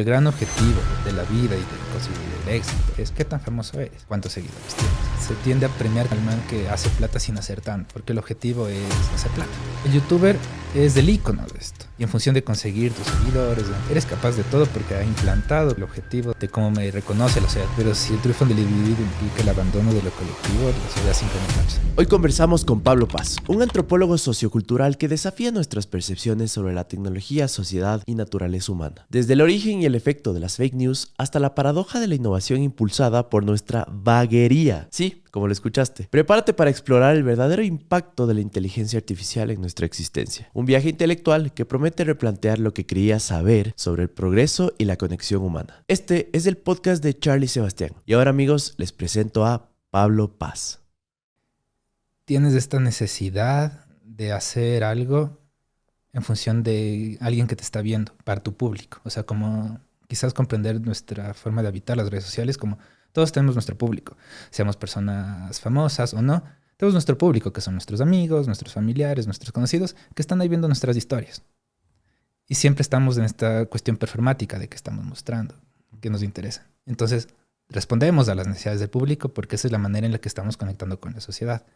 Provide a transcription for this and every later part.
El gran objetivo de la vida y de conseguir el éxito es qué tan famoso eres, cuántos seguidores tienes. Se tiende a premiar al man que hace plata sin hacer tanto, porque el objetivo es hacer plata. El youtuber es el ícono de esto. Y en función de conseguir tus seguidores, eres capaz de todo porque ha implantado el objetivo de cómo me reconoce la sociedad. Pero si el triunfo del individuo implica el abandono de lo colectivo, la sociedad simplemente colapsa. Hoy conversamos con Pablo Paz, un antropólogo sociocultural que desafía nuestras percepciones sobre la tecnología, sociedad y naturaleza humana. Desde el origen y el efecto de las fake news hasta la paradoja de la innovación impulsada por nuestra vaguería. Sí, como lo escuchaste. Prepárate para explorar el verdadero impacto de la inteligencia artificial en nuestra existencia. Un viaje intelectual que promete replantear lo que creías saber sobre el progreso y la conexión humana. Este es el podcast de Charlie Sebastián. Y ahora, amigos, les presento a Pablo Paz. Tienes esta necesidad de hacer algo en función de alguien que te está viendo, para tu público. O sea, como quizás comprender nuestra forma de habitar las redes sociales, como todos tenemos nuestro público, seamos personas famosas o no, tenemos nuestro público, que son nuestros amigos, nuestros familiares, nuestros conocidos, que están ahí viendo nuestras historias. Y siempre estamos en esta cuestión performática de que estamos mostrando, que nos interesa. Entonces, respondemos a las necesidades del público porque esa es la manera en la que estamos conectando con la sociedad.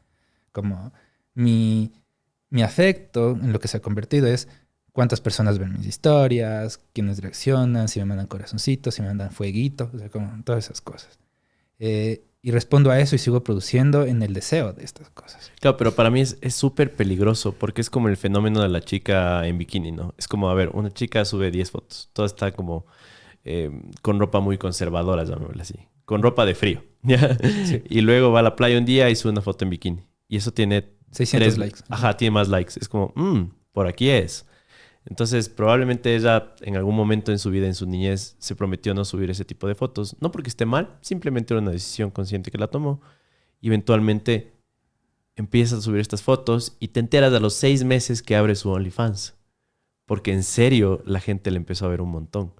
Como mi afecto en lo que se ha convertido es cuántas personas ven mis historias, quiénes reaccionan, si me mandan corazoncitos, si me mandan fueguito, o sea, como todas esas cosas. Y respondo a eso y sigo produciendo en el deseo de estas cosas. Claro, pero para mí es súper peligroso porque es como el fenómeno de la chica en bikini, ¿no? Es como, a ver, una chica sube 10 fotos, toda está como con ropa muy conservadora, llamémosla así, con ropa de frío, ¿ya? Sí. Y luego va a la playa un día y sube una foto en bikini. Y eso tiene 600 likes. Ajá, tiene más likes. Es como, por aquí es. Entonces, probablemente ella en algún momento en su vida, en su niñez, se prometió no subir ese tipo de fotos. No porque esté mal, simplemente era una decisión consciente que la tomó. Y eventualmente empieza a subir estas fotos y te enteras a los 6 meses que abre su OnlyFans. Porque en serio la gente le empezó a ver un montón.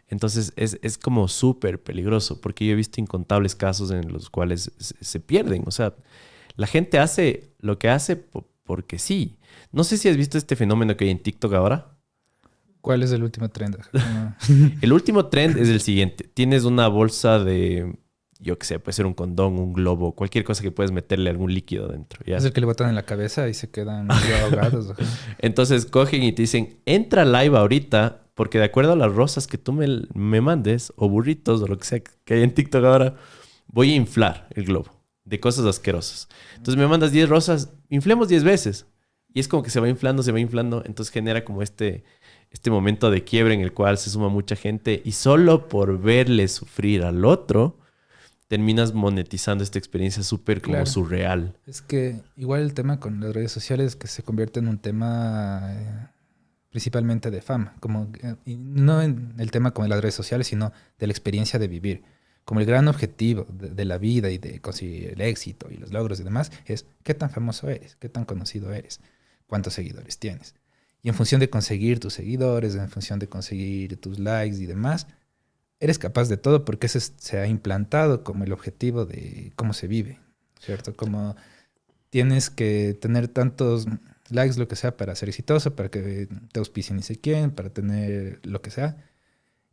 Entonces es como súper peligroso porque yo he visto incontables casos en los cuales se pierden. O sea, la gente hace lo que hace porque sí. No sé si has visto este fenómeno que hay en TikTok ahora. ¿Cuál es el último trend? El último trend es el siguiente. Tienes una bolsa de, yo qué sé, puede ser un condón, un globo, cualquier cosa que puedes meterle algún líquido dentro. ¿Ya? Es el que le botan en la cabeza y se quedan ahogados. Entonces cogen y te dicen, entra live ahorita porque de acuerdo a las rosas que tú me mandes, o burritos, o lo que sea que hay en TikTok ahora, voy a inflar el globo de cosas asquerosas. Entonces me mandas 10 rosas, inflemos 10 veces. Y es como que se va inflando, entonces genera como este momento de quiebre en el cual se suma mucha gente y solo por verle sufrir al otro terminas monetizando esta experiencia súper como surreal. Es que igual el tema con las redes sociales es que se convierte en un tema principalmente de fama, como y no en el tema como de las redes sociales, sino de la experiencia de vivir. Como el gran objetivo de la vida y de conseguir el éxito y los logros y demás es qué tan famoso eres, qué tan conocido eres, cuántos seguidores tienes. Y en función de conseguir tus seguidores, en función de conseguir tus likes y demás, eres capaz de todo porque ese se ha implantado como el objetivo de cómo se vive, ¿cierto? Como tienes que tener tantos likes, lo que sea, para ser exitoso, para que te auspicien ni sé quién, para tener lo que sea.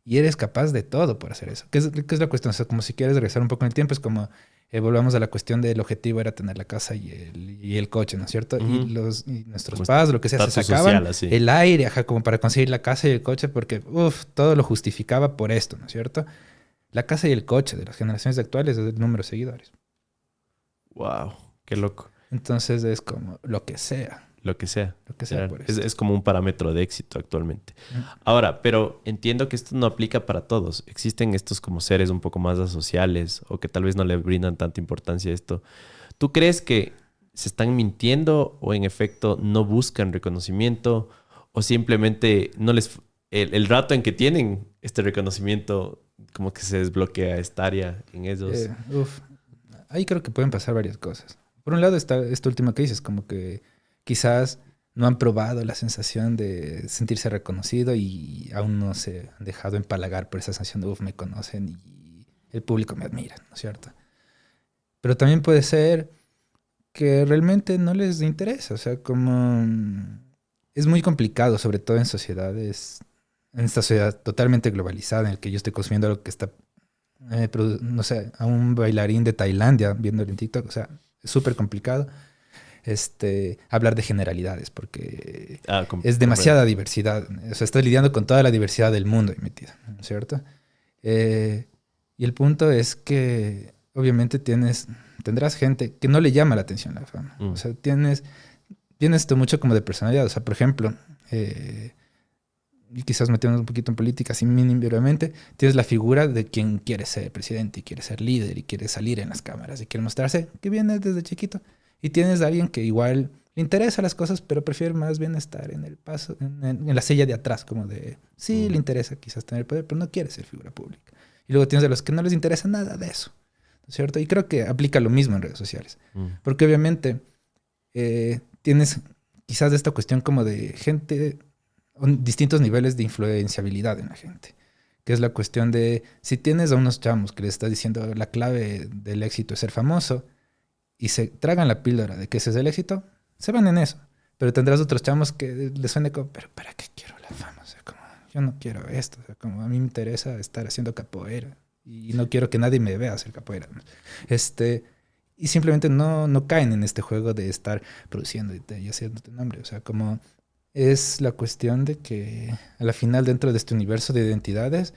Y eres capaz de todo por hacer eso. ¿Qué es la cuestión? O sea, como si quieres regresar un poco en el tiempo, es como volvamos a la cuestión del objetivo era tener la casa y el coche, ¿no es cierto? Uh-huh. Y nuestros padres, lo que sea, se sacaban social, el aire, ajá, como para conseguir la casa y el coche, porque todo lo justificaba por esto, ¿no es cierto? La casa y el coche de las generaciones actuales es el número de seguidores. Wow, qué loco. Entonces es como lo que sea. Lo que sea. Lo que sea por eso. Es como un parámetro de éxito actualmente. Ahora, pero entiendo que esto no aplica para todos. Existen estos como seres un poco más asociales o que tal vez no le brindan tanta importancia a esto. ¿Tú crees que se están mintiendo o en efecto no buscan reconocimiento o simplemente no les el rato en que tienen este reconocimiento como que se desbloquea esta área en ellos? Ahí creo que pueden pasar varias cosas. Por un lado está esto último que dices, como que quizás no han probado la sensación de sentirse reconocido y aún no se han dejado empalagar por esa sensación de me conocen y el público me admira, ¿no es cierto? Pero también puede ser que realmente no les interesa, o sea, como es muy complicado, sobre todo en sociedades en esta sociedad totalmente globalizada en el que yo estoy consumiendo algo que está, no sé, a un bailarín de Tailandia viéndolo en TikTok, o sea, es súper complicado hablar de generalidades porque es demasiada diversidad, o sea, estás lidiando con toda la diversidad del mundo ahí metida, ¿no es cierto? Y el punto es que obviamente tendrás gente que no le llama la atención la fama, o sea, tienes esto mucho como de personalidad, o sea, por ejemplo, y quizás metiéndonos un poquito en política, así mínimamente, tienes la figura de quien quiere ser presidente y quiere ser líder y quiere salir en las cámaras y quiere mostrarse que viene desde chiquito. Y tienes a alguien que igual le interesa las cosas, pero prefiere más bien estar en el paso, en la silla de atrás, como de, sí, le interesa quizás tener poder, pero no quiere ser figura pública. Y luego tienes a los que no les interesa nada de eso, ¿no es cierto? Y creo que aplica lo mismo en redes sociales. Porque obviamente tienes quizás esta cuestión como de gente, distintos niveles de influenciabilidad en la gente. Que es la cuestión de, si tienes a unos chamos que les estás diciendo la clave del éxito es ser famoso, y se tragan la píldora de que ese es el éxito, se van en eso. Pero tendrás otros chamos que les suene como, pero ¿para qué quiero la fama? O sea, como, yo no quiero esto. O sea, como a mí me interesa estar haciendo capoeira y no quiero que nadie me vea hacer capoeira. Y simplemente no caen en este juego de estar produciendo y haciéndote nombre. O sea, como es la cuestión de que a la final dentro de este universo de identidades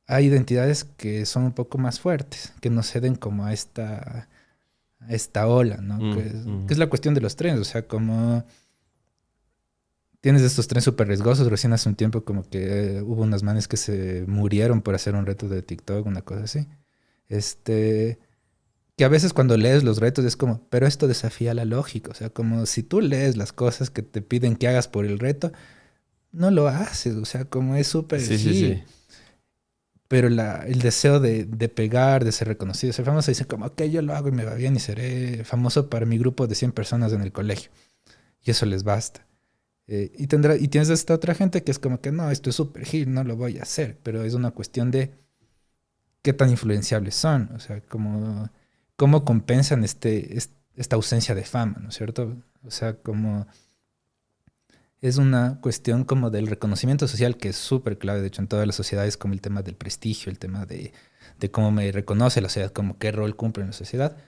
hay identidades que son un poco más fuertes, que no ceden como a esta ola, ¿no? Que es la cuestión de los trenes, o sea, como tienes estos trenes súper riesgosos, recién hace un tiempo como que hubo unas manes que se murieron por hacer un reto de TikTok, una cosa así, que a veces cuando lees los retos es como, pero esto desafía la lógica, o sea, como si tú lees las cosas que te piden que hagas por el reto, no lo haces, o sea, como es súper sí. Pero el deseo de pegar, de ser reconocido, de ser famoso, dicen como, ok, yo lo hago y me va bien y seré famoso para mi grupo de 100 personas en el colegio. Y eso les basta. Y tienes esta otra gente que es como que, no, esto es súper gil, no lo voy a hacer. Pero es una cuestión de qué tan influenciables son. O sea, cómo compensan esta ausencia de fama, ¿no es cierto? O sea, como es una cuestión como del reconocimiento social que es súper clave, de hecho, en todas las sociedades, como el tema del prestigio, el tema de cómo me reconoce la sociedad, como qué rol cumple en la sociedad.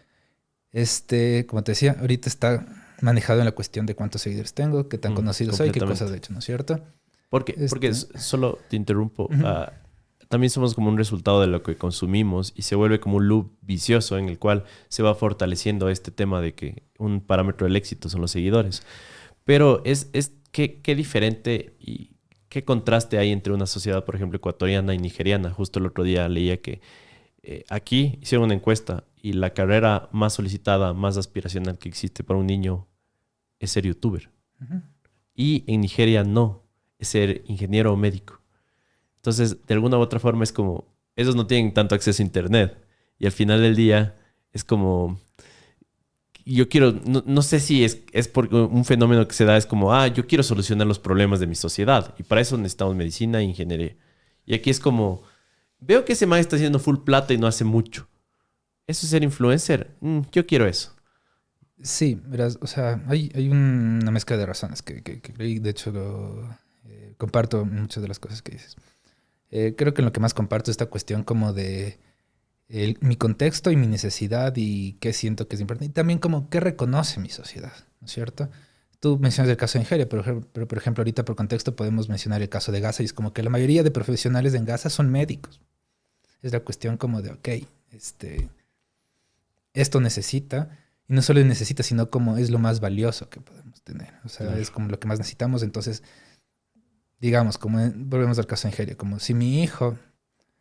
Como te decía, ahorita está manejado en la cuestión de cuántos seguidores tengo, qué tan conocido soy, qué cosas he hecho, ¿no es cierto? Porque solo te interrumpo, también somos como un resultado de lo que consumimos y se vuelve como un loop vicioso en el cual se va fortaleciendo este tema de que un parámetro del éxito son los seguidores. Pero qué diferente y qué contraste hay entre una sociedad, por ejemplo, ecuatoriana y nigeriana. Justo el otro día leía que aquí hicieron una encuesta y la carrera más solicitada, más aspiracional que existe para un niño es ser youtuber. Y en Nigeria no, es ser ingeniero o médico. Entonces, de alguna u otra forma es como, esos no tienen tanto acceso a internet. Y al final del día es como, yo quiero, no sé si es porque un fenómeno que se da, es como, yo quiero solucionar los problemas de mi sociedad. Y para eso necesitamos medicina e ingeniería. Y aquí es como, veo que ese man está haciendo full plata y no hace mucho. ¿Eso es ser influencer? Yo quiero eso. Sí, verás, o sea, hay una mezcla de razones que de hecho comparto muchas de las cosas que dices. Creo que en lo que más comparto es esta cuestión como de mi contexto y mi necesidad y qué siento que es importante. Y también como qué reconoce mi sociedad, ¿no es cierto? Tú mencionas el caso de Nigeria, pero por ejemplo ahorita por contexto podemos mencionar el caso de Gaza y es como que la mayoría de profesionales en Gaza son médicos. Es la cuestión como de, ok, esto necesita, y no solo necesita, sino como es lo más valioso que podemos tener. O sea, es como lo que más necesitamos. Entonces, digamos, volvemos al caso de Nigeria, como si mi hijo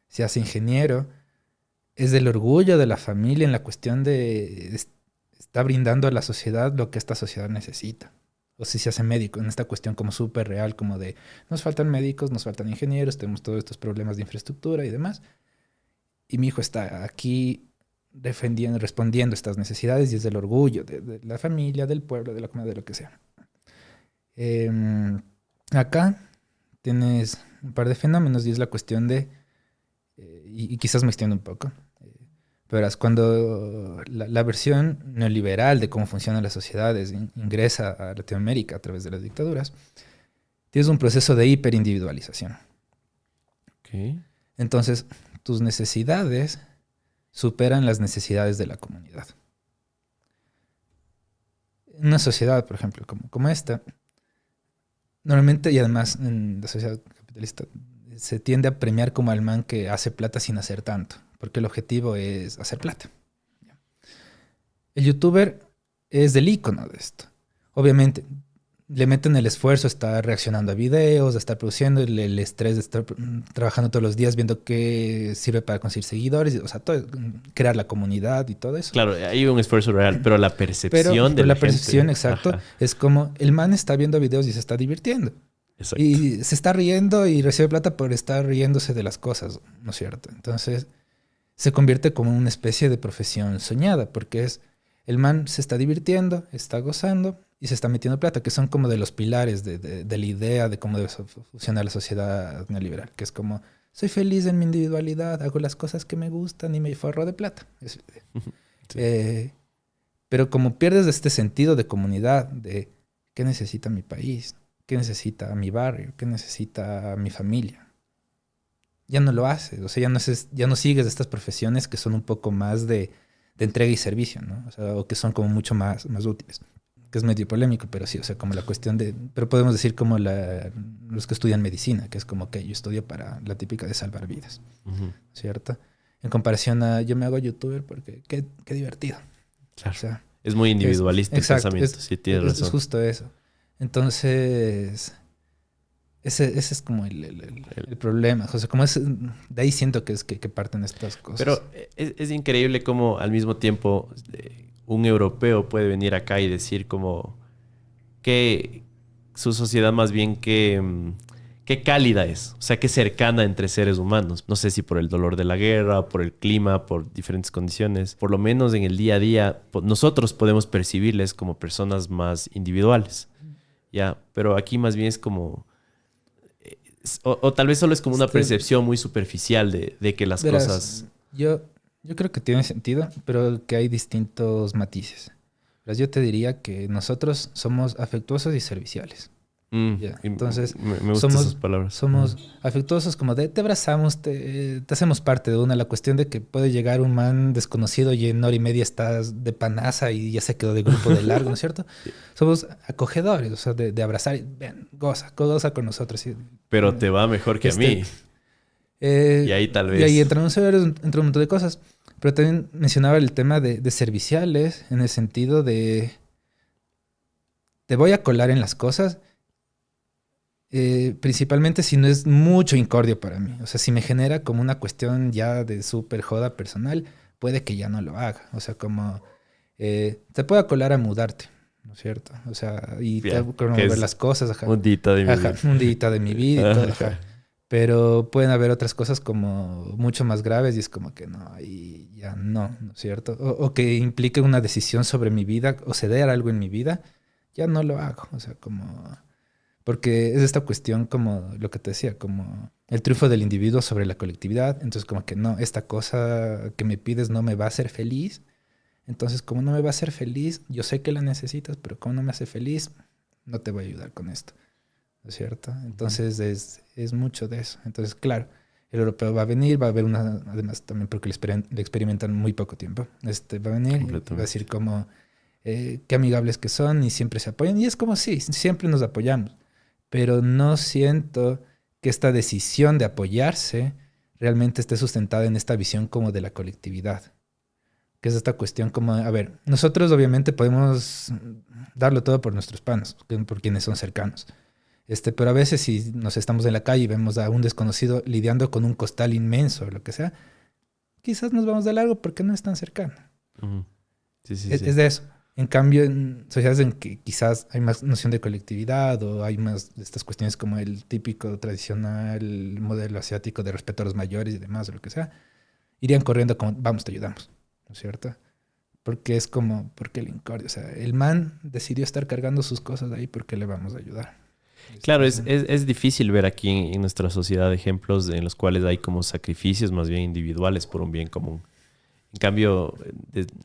se hace ingeniero, es del orgullo de la familia en la cuestión de está brindando a la sociedad lo que esta sociedad necesita. O si se hace médico, en esta cuestión como súper real, como de nos faltan médicos, nos faltan ingenieros, tenemos todos estos problemas de infraestructura y demás. Y mi hijo está aquí respondiendo a estas necesidades y es del orgullo de la familia, del pueblo, de la comunidad, de lo que sea. Acá tienes un par de fenómenos y es la cuestión de, y quizás me extiendo un poco, pero es cuando la versión neoliberal de cómo funcionan las sociedades ingresa a Latinoamérica a través de las dictaduras, tienes un proceso de hiperindividualización. Entonces, tus necesidades superan las necesidades de la comunidad. En una sociedad, por ejemplo, como esta, normalmente, y además en la sociedad capitalista, se tiende a premiar como al man que hace plata sin hacer tanto, porque el objetivo es hacer plata. El youtuber es del icono de esto. Obviamente, le meten el esfuerzo, está reaccionando a videos, de estar produciendo, el estrés de estar trabajando todos los días, viendo qué sirve para conseguir seguidores, o sea, todo, crear la comunidad y todo eso. Claro, hay un esfuerzo real, pero la percepción de la gente, percepción, exacto, ajá, es como el man está viendo videos y se está divirtiendo. exacto. Y se está riendo y recibe plata por estar riéndose de las cosas, ¿no es cierto? Entonces, se convierte como una especie de profesión soñada, porque es el man se está divirtiendo, está gozando y se está metiendo plata, que son como de los pilares de la idea de cómo debe funcionar la sociedad neoliberal, que es como, soy feliz en mi individualidad, hago las cosas que me gustan y me forro de plata. Sí. Pero como pierdes este sentido de comunidad, de qué necesita mi país, qué necesita mi barrio, qué necesita mi familia, ya no lo haces, o sea, ya no sigues estas profesiones que son un poco más de entrega y servicio, ¿no? O sea, o que son como mucho más útiles. Que es medio polémico, pero sí, o sea, como la cuestión de... Pero podemos decir como los que estudian medicina, que es como que yo estudio para la típica de salvar vidas, ¿cierto? En comparación a yo me hago youtuber porque qué divertido. Claro. O sea, es muy individualista el pensamiento, sí, tienes razón. Es justo eso. Entonces, ese es como el problema. O sea, como es, de ahí siento que es que parten estas cosas. Pero es increíble cómo al mismo tiempo un europeo puede venir acá y decir como que su sociedad más bien que cálida es, o sea, que cercana entre seres humanos. No sé si por el dolor de la guerra, por el clima, por diferentes condiciones. Por lo menos en el día a día, nosotros podemos percibirles como personas más individuales. Ya, pero aquí más bien es como... O tal vez solo es como una percepción muy superficial de que las cosas... Yo creo que tiene sentido, pero que hay distintos matices. Yo te diría que nosotros somos afectuosos y serviciales. Entonces, me gustan esas palabras. Somos afectuosos como de te abrazamos, te hacemos parte de una. La cuestión de que puede llegar un man desconocido y en hora y media estás de panaza y ya se quedó de grupo de largo, ¿no es cierto? Somos acogedores, o sea, de abrazar y ven, goza con nosotros. Pero te va mejor que a mí. Y ahí tal vez... Y ahí entra un montón de cosas. Pero también mencionaba el tema de serviciales en el sentido de te voy a colar en las cosas. Principalmente si no es mucho incordio para mí. O sea, si me genera como una cuestión ya de súper joda personal, puede que ya no lo haga. O sea, como te puedo colar a mudarte, ¿no es cierto? O sea, y te voy a promover las cosas. Ajá. Un dita de mi vida. Un dita de mi vida y todo. Ajá. Pero pueden haber otras cosas como mucho más graves y es como que no, y ya no, ¿no es cierto? O que implique una decisión sobre mi vida o ceder algo en mi vida, ya no lo hago. O sea, como... Porque es esta cuestión como lo que te decía, como el triunfo del individuo sobre la colectividad. Entonces como que no, esta cosa que me pides no me va a hacer feliz. Entonces como no me va a hacer feliz, yo sé que la necesitas, pero como no me hace feliz, no te voy a ayudar con esto. ¿No es cierto? Entonces es mucho de eso. Entonces claro, el europeo va a venir, va a haber una, además también porque le experimentan muy poco tiempo. Va a venir y va a decir como qué amigables que son y siempre se apoyan. Y es como sí, siempre nos apoyamos. Pero no siento que esta decisión de apoyarse realmente esté sustentada en esta visión como de la colectividad. Que es esta cuestión como, a ver, nosotros obviamente podemos darlo todo por nuestros panos, por quienes son cercanos. Pero a veces si nos estamos en la calle y vemos a un desconocido lidiando con un costal inmenso o lo que sea, quizás nos vamos de largo porque no es tan cercano. Es de eso. En cambio, en sociedades en que quizás hay más noción de colectividad o hay más de estas cuestiones como el típico tradicional modelo asiático de respeto a los mayores y demás o lo que sea, irían corriendo como, vamos, te ayudamos, ¿no es cierto? Porque es como, ¿por qué el incordio? O sea, el man decidió estar cargando sus cosas ahí, ¿por qué le vamos a ayudar? Claro, es difícil ver aquí en nuestra sociedad ejemplos en los cuales hay como sacrificios más bien individuales por un bien común. En cambio,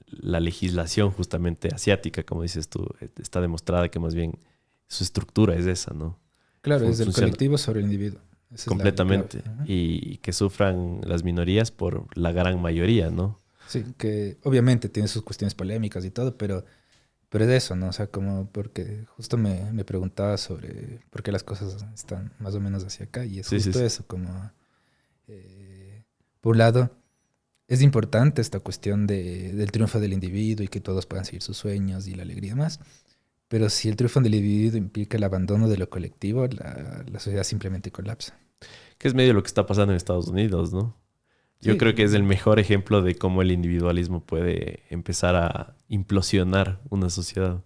la legislación justamente asiática, como dices tú, está demostrada que más bien su estructura es esa, ¿no? Claro, es el colectivo sobre el individuo. Esa es la clave. completamente. Ajá. Y que sufran las minorías por la gran mayoría, ¿no? Sí, que obviamente tiene sus cuestiones polémicas y todo, pero es eso, ¿no? O sea, como porque justo me preguntaba sobre por qué las cosas están más o menos hacia acá y es Sí, sí, justo sí. eso, como por un lado es importante esta cuestión del triunfo del individuo y que todos puedan seguir sus sueños y la alegría más, pero si el triunfo del individuo implica el abandono de lo colectivo, la sociedad simplemente colapsa. Que es medio lo que está pasando en Estados Unidos, ¿no? Yo Sí, creo que es el mejor ejemplo de cómo el individualismo puede empezar a implosionar una sociedad.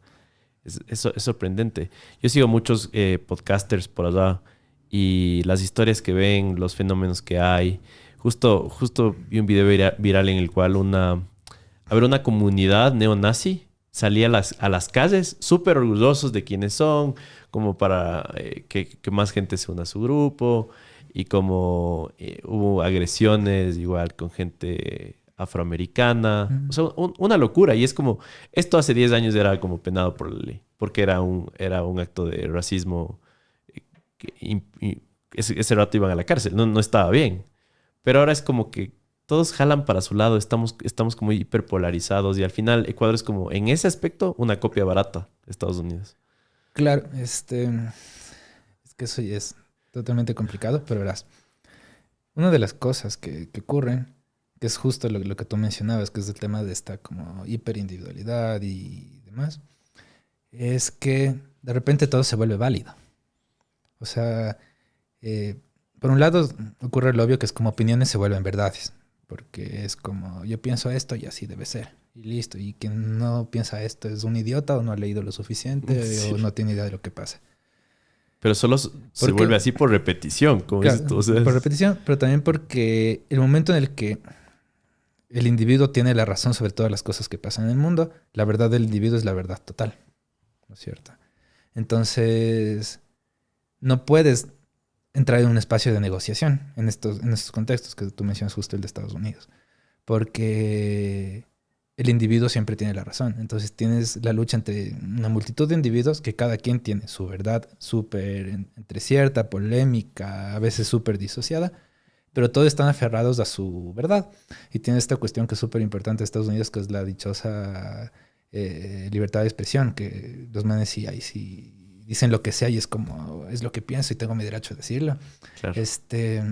Es sorprendente. Yo sigo muchos podcasters por allá y las historias que ven, los fenómenos que hay. Justo vi un video viral en el cual una comunidad neonazi salía a las calles súper orgullosos de quiénes son, como para que más gente se una a su grupo y como hubo agresiones igual con gente afroamericana. O mm, sea, una locura. Y es como, esto hace 10 años era como penado por la ley, porque era un acto de racismo. Ese rato iban a la cárcel, no estaba bien. Pero ahora es como que todos jalan para su lado, estamos como hiperpolarizados y al final Ecuador es como, en ese aspecto, una copia barata de Estados Unidos. claro, es que eso ya es totalmente complicado, pero verás, una de las cosas que ocurren, que es justo lo que tú mencionabas, que es el tema de esta como hiperindividualidad y demás, es que de repente todo se vuelve válido. O sea, eh, por un lado ocurre lo obvio que es como opiniones se vuelven verdades, porque es como yo pienso esto y así debe ser, y listo, y quien no piensa esto es un idiota o no ha leído lo suficiente o Sí. no tiene idea de lo que pasa. Pero solo se Porque, vuelve así por repetición, como dices tú. claro, O sea, por repetición, pero también porque el momento en el que el individuo tiene la razón sobre todas las cosas que pasan en el mundo, la verdad del individuo es la verdad total, ¿no es cierto? Entonces, no puedes entrar en un espacio de negociación en estos contextos que tú mencionas justo el de Estados Unidos, porque el individuo siempre tiene la razón. Entonces tienes la lucha entre una multitud de individuos que cada quien tiene su verdad súper entre cierta, polémica, a veces súper disociada, pero todos están aferrados a su verdad. Y tiene esta cuestión que es súper importante de Estados Unidos, que es la dichosa libertad de expresión, que los manes sí, ahí sí dicen lo que sea y es como, es lo que pienso y tengo mi derecho a decirlo. claro. Este,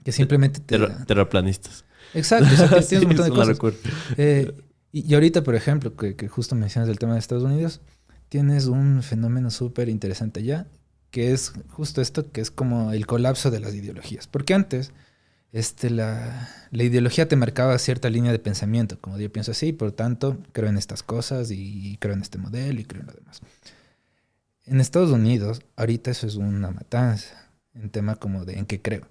que simplemente te... Terraplanistas. Exacto, o sea, Sí, tienes un montón es de una cosas. locura. Y ahorita, por ejemplo, que justo mencionas el tema de Estados Unidos, tienes un fenómeno súper interesante ya, que es justo esto, que es como el colapso de las ideologías. Porque antes, la ideología te marcaba cierta línea de pensamiento, como yo pienso así, por tanto, creo en estas cosas y creo en este modelo y creo en lo demás. En Estados Unidos, ahorita eso es una matanza, en tema como de en qué creo.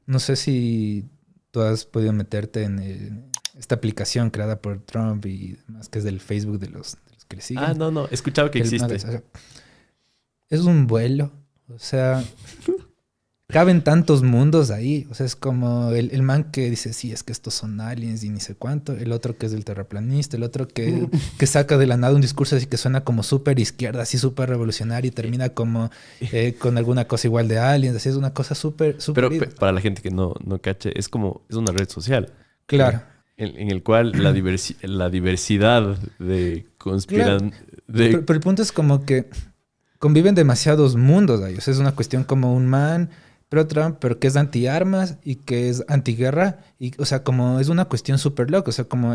No sé si tú has podido meterte en esta aplicación creada por Trump y demás, que es del Facebook de los que le Ah, siguen. no, no. He escuchado que El existe. Magas. Es un vuelo. O sea, caben tantos mundos ahí. O sea, es como el man que dice, sí, es que estos son aliens y ni sé cuánto. El otro que es del terraplanista. El otro que saca de la nada un discurso así que suena como súper izquierda, así súper revolucionario y termina como con alguna cosa igual de aliens. Así es una cosa súper, súper Pero ida. para la gente que no cache, es como, es una red social. Claro, En el cual la diversidad de claro. conspiran... De, Pero el punto es como que conviven demasiados mundos ahí. O sea, es una cuestión como un man, pero Trump, pero que es anti-armas y que es antiguerra. Y, o sea, como es una cuestión súper loca. O sea, como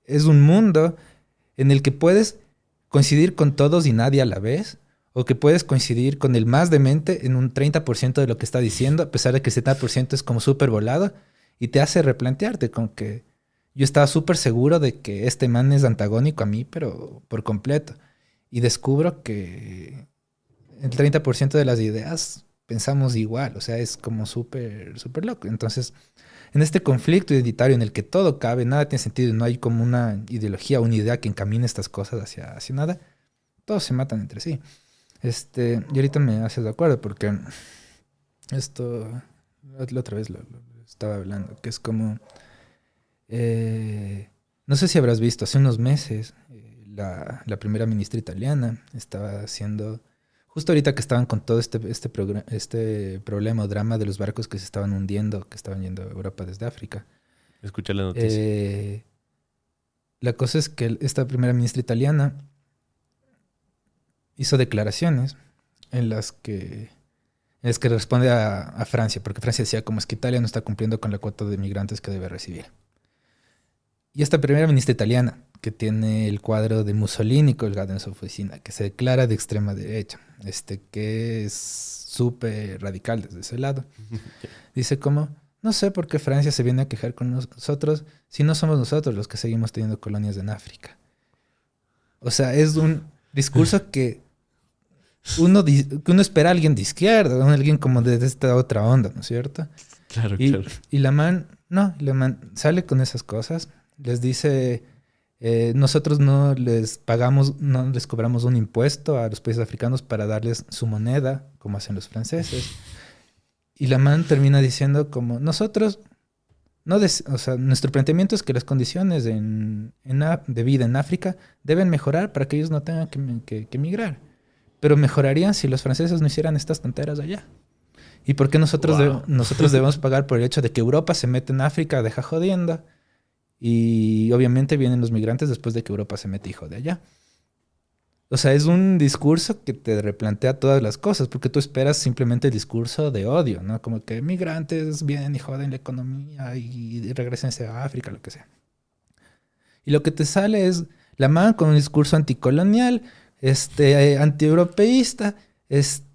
es un mundo en el que puedes coincidir con todos y nadie a la vez. O que puedes coincidir con el más demente en un 30% de lo que está diciendo, a pesar de que el 70% es como súper volado. Y te hace replantearte con que yo estaba súper seguro de que este man es antagónico a mí, pero por completo. Y descubro que el 30% de las ideas pensamos igual, o sea, es como súper, súper loco. Entonces, en este conflicto identitario en el que todo cabe, nada tiene sentido, no hay como una ideología, una idea que encamine estas cosas hacia nada, todos se matan entre sí. Y ahorita me haces de acuerdo porque esto, la otra vez lo estaba hablando, que es como, no sé si habrás visto, hace unos meses la primera ministra italiana estaba haciendo Justo ahorita que estaban con todo este problema o drama de los barcos que se estaban hundiendo, que estaban yendo a Europa desde África. Escuché la noticia. La cosa es que esta primera ministra italiana hizo declaraciones en las que responde a Francia, porque Francia decía como es que Italia no está cumpliendo con la cuota de migrantes que debe recibir. Y esta primera ministra italiana, que tiene el cuadro de Mussolini colgado en su oficina, que se declara de extrema derecha, que es súper radical desde ese lado, dice como, no sé por qué Francia se viene a quejar con nosotros si no somos nosotros los que seguimos teniendo colonias en África. O sea, es un discurso que uno espera a alguien de izquierda, a alguien como de esta otra onda, ¿no es cierto? Claro. Y la man sale con esas cosas, les dice, nosotros no les cobramos un impuesto a los países africanos para darles su moneda, como hacen los franceses. Y la man termina diciendo como, nosotros, nuestro planteamiento es que las condiciones de vida en África deben mejorar para que ellos no tengan que emigrar. Pero mejorarían si los franceses no hicieran estas tonteras allá. ¿Y por qué nosotros debemos pagar por el hecho de que Europa se mete en África, deja jodiendo? Y obviamente vienen los migrantes después de que Europa se mete y jode allá. O sea, es un discurso que te replantea todas las cosas, porque tú esperas simplemente el discurso de odio, ¿no? Como que migrantes vienen y joden la economía y regresense a África, lo que sea. Y lo que te sale es la man con un discurso anticolonial, antieuropeísta,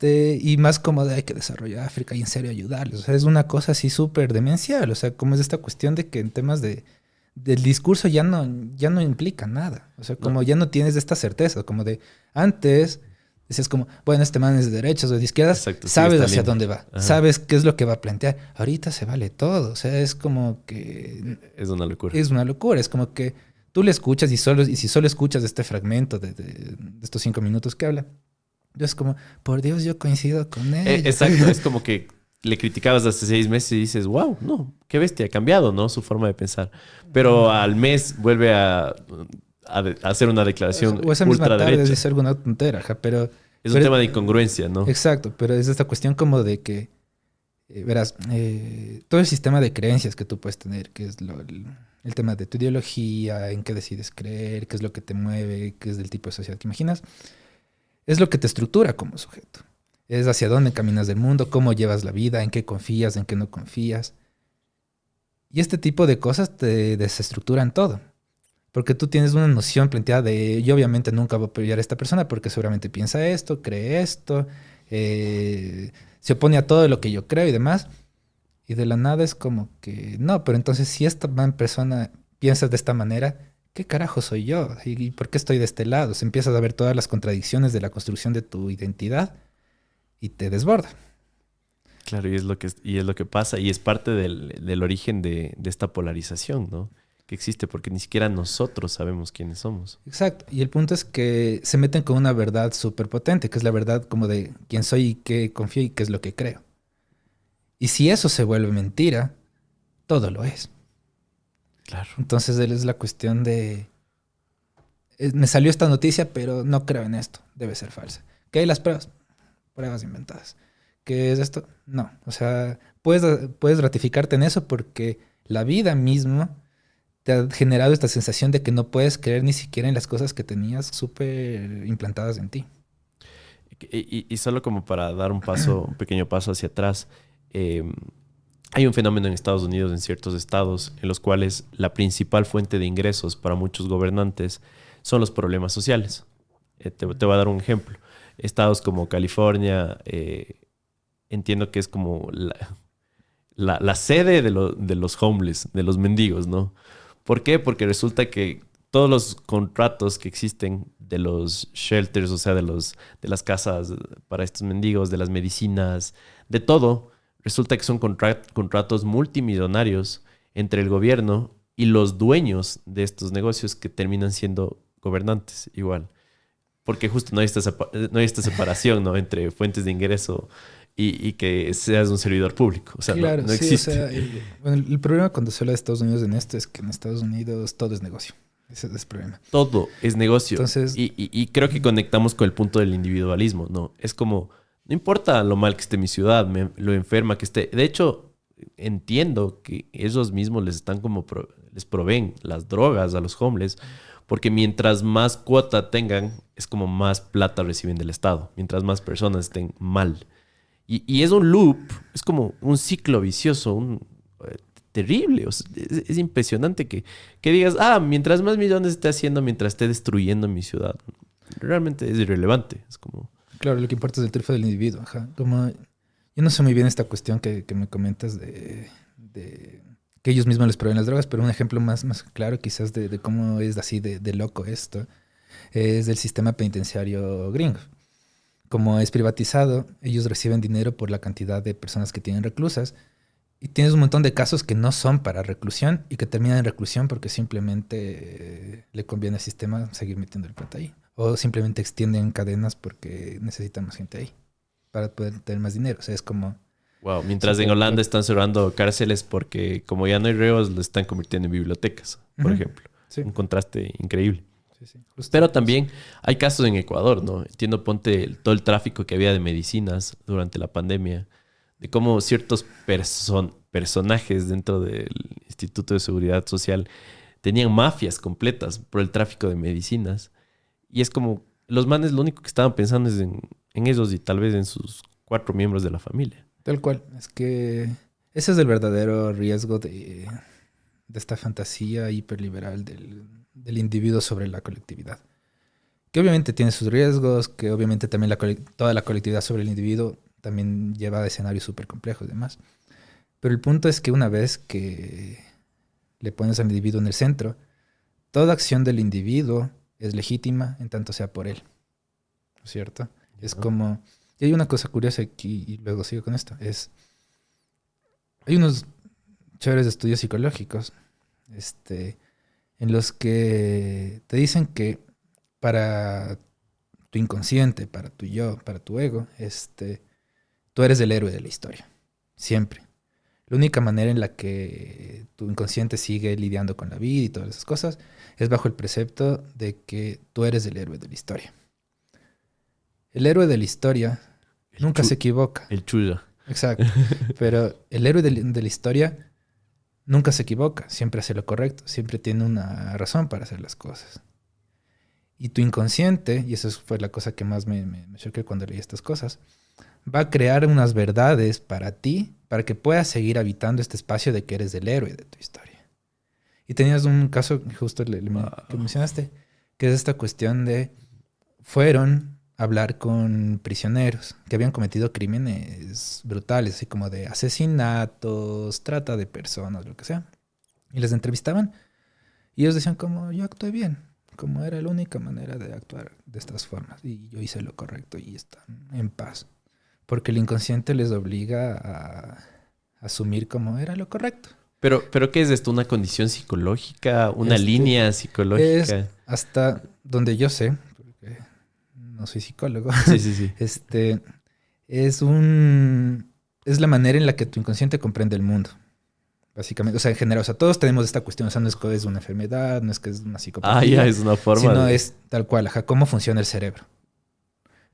y más como de hay que desarrollar África y en serio ayudarles. O sea, es una cosa así súper demencial. O sea, como es esta cuestión de que en temas del discurso ya no implica nada. O sea, como ya no tienes esta certeza, como de antes decías como, bueno, este man es de derechas o de izquierdas, exacto, sabes hacia dónde va, Ajá. sabes qué es lo que va a plantear. Ahorita se vale todo. O sea, es como que... Es una locura. Es una locura. Es como que tú le escuchas y si solo escuchas este fragmento de estos 5 minutos que habla, yo es como, por Dios, yo coincido con él. Exacto, es como que le criticabas hace 6 meses y dices, wow, no, qué bestia, ha cambiado, ¿no? Su forma de pensar. Pero al mes vuelve a hacer una declaración o esa misma tarde ultraderecha. dice alguna tontera, pero... Es un tema de incongruencia, ¿no? Exacto, pero es esta cuestión como de que, verás, todo el sistema de creencias que tú puedes tener, que es el tema de tu ideología, en qué decides creer, qué es lo que te mueve, qué es del tipo de sociedad que imaginas, es lo que te estructura como sujeto. Es hacia dónde caminas del mundo, cómo llevas la vida, en qué confías, en qué no confías. Y este tipo de cosas te desestructuran todo. Porque tú tienes una noción planteada de yo obviamente nunca voy a apoyar a esta persona porque seguramente piensa esto, cree esto, se opone a todo lo que yo creo y demás. Y de la nada es como que no, pero entonces si esta persona piensa de esta manera, ¿qué carajo soy yo? ¿Y por qué estoy de este lado? Se empiezas a ver todas las contradicciones de la construcción de tu identidad y te desborda. Claro, y es lo que pasa y es parte del origen de esta polarización, ¿no? Que existe porque ni siquiera nosotros sabemos quiénes somos. Exacto. Y el punto es que se meten con una verdad súper potente, que es la verdad como de quién soy y qué confío y qué es lo que creo. Y si eso se vuelve mentira, todo lo es. Claro. Entonces es la cuestión de... me salió esta noticia, pero no creo en esto. Debe ser falsa. ¿Qué hay las pruebas? Pruebas inventadas. ¿Qué es esto? No. O sea, puedes ratificarte en eso porque la vida misma te ha generado esta sensación de que no puedes creer ni siquiera en las cosas que tenías súper implantadas en ti. Y solo como para dar un pequeño paso hacia atrás, hay un fenómeno en Estados Unidos, en ciertos estados, en los cuales la principal fuente de ingresos para muchos gobernantes son los problemas sociales. Te voy a dar un ejemplo. Estados como California, entiendo que es como la sede de los homeless, de los mendigos, ¿no? ¿Por qué? Porque resulta que todos los contratos que existen de los shelters, o sea, de las casas para estos mendigos, de las medicinas, de todo, resulta que son contratos multimillonarios entre el gobierno y los dueños de estos negocios que terminan siendo gobernantes igual. Porque justo no hay esta separación, ¿no? Entre fuentes de ingreso y que seas un servidor público. O sea, claro, no sí, existe. o sea, el problema cuando se habla de Estados Unidos en esto es que en Estados Unidos todo es negocio. Ese es el problema. Todo es negocio. Entonces, Y creo que conectamos con el punto del individualismo, ¿no? Es como, no importa lo mal que esté mi ciudad, lo enferma que esté. De hecho, entiendo que ellos mismos les están como, les proveen las drogas a los homeless, porque mientras más cuota tengan, es como más plata reciben del Estado, mientras más personas estén mal. Y es un loop, es como un ciclo vicioso, terrible. O sea, es impresionante que digas, mientras más millones esté haciendo, mientras esté destruyendo mi ciudad. Realmente es irrelevante. Es como... Claro, lo que importa es el triunfo del individuo. Ajá. Como, yo no sé muy bien esta cuestión que me comentas de que ellos mismos les proveen las drogas, pero un ejemplo más claro quizás de cómo es así de loco esto es del sistema penitenciario gringo. Como es privatizado, ellos reciben dinero por la cantidad de personas que tienen reclusas y tienes un montón de casos que no son para reclusión y que terminan en reclusión porque simplemente le conviene al sistema seguir metiendo el plata ahí. O simplemente extienden cadenas porque necesitan más gente ahí para poder tener más dinero. O sea, es como... Wow, mientras en Holanda están cerrando cárceles porque como ya no hay reos, lo están convirtiendo en bibliotecas, por ejemplo. Sí. Un contraste increíble. Sí, pero también hay casos en Ecuador, ¿no? Entiendo, ponte todo el tráfico que había de medicinas durante la pandemia, de cómo ciertos personajes dentro del Instituto de Seguridad Social tenían mafias completas por el tráfico de medicinas. Y es como, los manes lo único que estaban pensando es en ellos y tal vez en sus 4 miembros de la familia. Tal cual, es que ese es el verdadero riesgo de esta fantasía hiperliberal del individuo sobre la colectividad. Que obviamente tiene sus riesgos, que obviamente también toda la colectividad sobre el individuo también lleva a escenarios súper complejos y demás. Pero el punto es que una vez que le pones al individuo en el centro, toda acción del individuo es legítima en tanto sea por él. ¿No es cierto? Es como... Y hay una cosa curiosa aquí, y luego sigo con esto, hay unos chéveres estudios psicológicos en los que te dicen que para tu inconsciente, para tu yo, para tu ego, tú eres el héroe de la historia. Siempre. La única manera en la que tu inconsciente sigue lidiando con la vida y todas esas cosas es bajo el precepto de que tú eres el héroe de la historia. El héroe de la historia nunca se equivoca. El chulla. Exacto. Pero el héroe de la historia nunca se equivoca. Siempre hace lo correcto. Siempre tiene una razón para hacer las cosas. Y tu inconsciente, y eso fue la cosa que más me choqué cuando leí estas cosas, va a crear unas verdades para ti, para que puedas seguir habitando este espacio de que eres el héroe de tu historia. Y tenías un caso, justo que mencionaste, que es esta cuestión de fueron hablar con prisioneros que habían cometido crímenes brutales, así como de asesinatos, trata de personas, lo que sea. Y les entrevistaban y ellos decían como, yo actué bien, como era la única manera de actuar de estas formas y yo hice lo correcto y están en paz. Porque el inconsciente les obliga a asumir como era lo correcto. ¿Pero qué es esto? ¿Una condición psicológica? ¿Una línea psicológica? Es hasta donde yo sé, porque no soy psicólogo. Sí. Es la manera en la que tu inconsciente comprende el mundo. Básicamente, o sea, en general, o sea, todos tenemos esta cuestión, o sea, no es que es una enfermedad, no es que es una psicopatía. Es una forma. Sino es tal cual, cómo funciona el cerebro.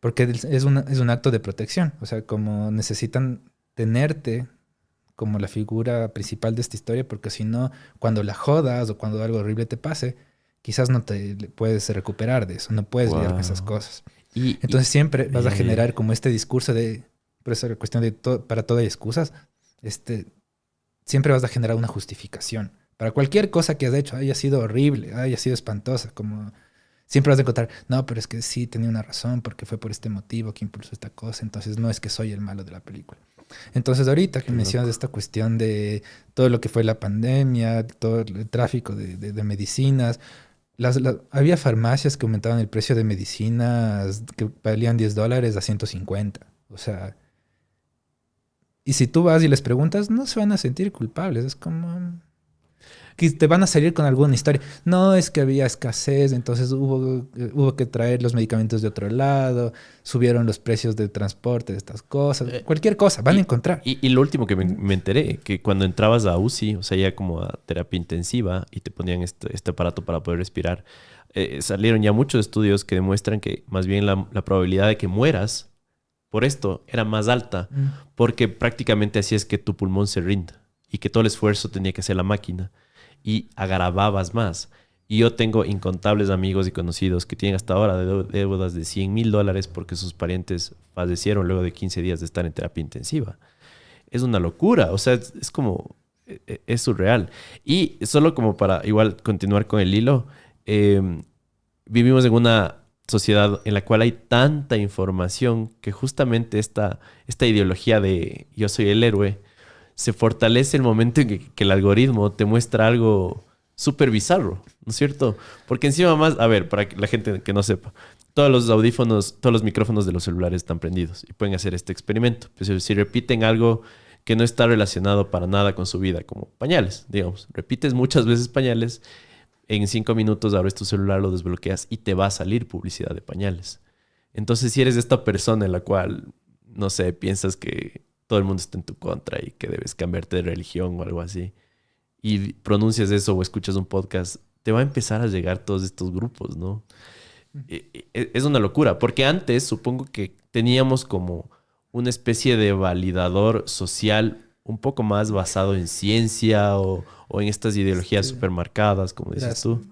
Porque es un acto de protección, o sea, como necesitan tenerte como la figura principal de esta historia, porque si no, cuando la jodas o cuando algo horrible te pase, quizás no te puedes recuperar de eso, no puedes lidiar con esas cosas. Entonces siempre vas a generar como este discurso de, por eso la cuestión de para todo hay excusas, siempre vas a generar una justificación. Para cualquier cosa que has hecho, haya sido horrible, haya sido espantosa, como siempre vas a encontrar, no, pero es que sí tenía una razón, porque fue por este motivo que impulsó esta cosa, entonces no es que soy el malo de la película. Entonces ahorita que mencionas esta cuestión de todo lo que fue la pandemia, todo el tráfico de medicinas, había farmacias que aumentaban el precio de medicinas que valían $10 a 150. O sea, y si tú vas y les preguntas, no se van a sentir culpables. Es como, Que te van a salir con alguna historia. No, es que había escasez, entonces hubo que traer los medicamentos de otro lado, subieron los precios de transporte de estas cosas, cualquier cosa, van a encontrar. Y lo último que me enteré, que cuando entrabas a UCI, o sea, ya como a terapia intensiva y te ponían este aparato para poder respirar, salieron ya muchos estudios que demuestran que más bien la probabilidad de que mueras por esto era más alta, porque prácticamente así es que tu pulmón se rinda y que todo el esfuerzo tenía que hacer la máquina y agravabas más. Y yo tengo incontables amigos y conocidos que tienen hasta ahora deudas de $100,000 porque sus parientes fallecieron luego de 15 días de estar en terapia intensiva. Es una locura, o sea, es como, es surreal. Y solo como para igual continuar con el hilo, vivimos en una sociedad en la cual hay tanta información que justamente esta ideología de yo soy el héroe se fortalece el momento en que el algoritmo te muestra algo súper bizarro, ¿no es cierto? Porque encima más, a ver, para la gente que no sepa, todos los audífonos, todos los micrófonos de los celulares están prendidos y pueden hacer este experimento. Pues si repiten algo que no está relacionado para nada con su vida, como pañales, digamos, repites muchas veces pañales, en 5 minutos abres tu celular, lo desbloqueas y te va a salir publicidad de pañales. Entonces, si eres esta persona en la cual, no sé, piensas que todo el mundo está en tu contra y que debes cambiarte de religión o algo así, y pronuncias eso o escuchas un podcast, te va a empezar a llegar todos estos grupos, ¿no? Es una locura, porque antes supongo que teníamos como una especie de validador social un poco más basado en ciencia o en estas ideologías Sí. súper marcadas, como dices Verás, tú.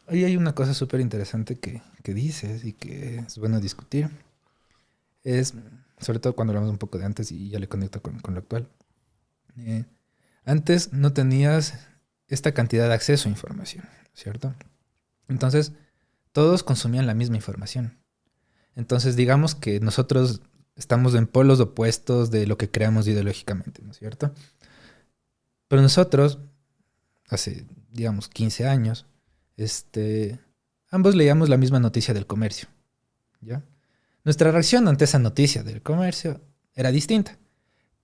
ahí hay una cosa súper interesante que dices y que es bueno discutir. Es, sobre todo cuando hablamos un poco de antes y ya le conecto con lo actual. Eh, Antes no tenías esta cantidad de acceso a información, ¿cierto? Entonces, todos consumían la misma información. Entonces, digamos que nosotros estamos en polos opuestos de lo que creamos ideológicamente, ¿no es cierto? Pero nosotros, hace, digamos, 15 años, ambos leíamos la misma noticia del comercio, ¿ya? Nuestra reacción ante esa noticia del comercio era distinta,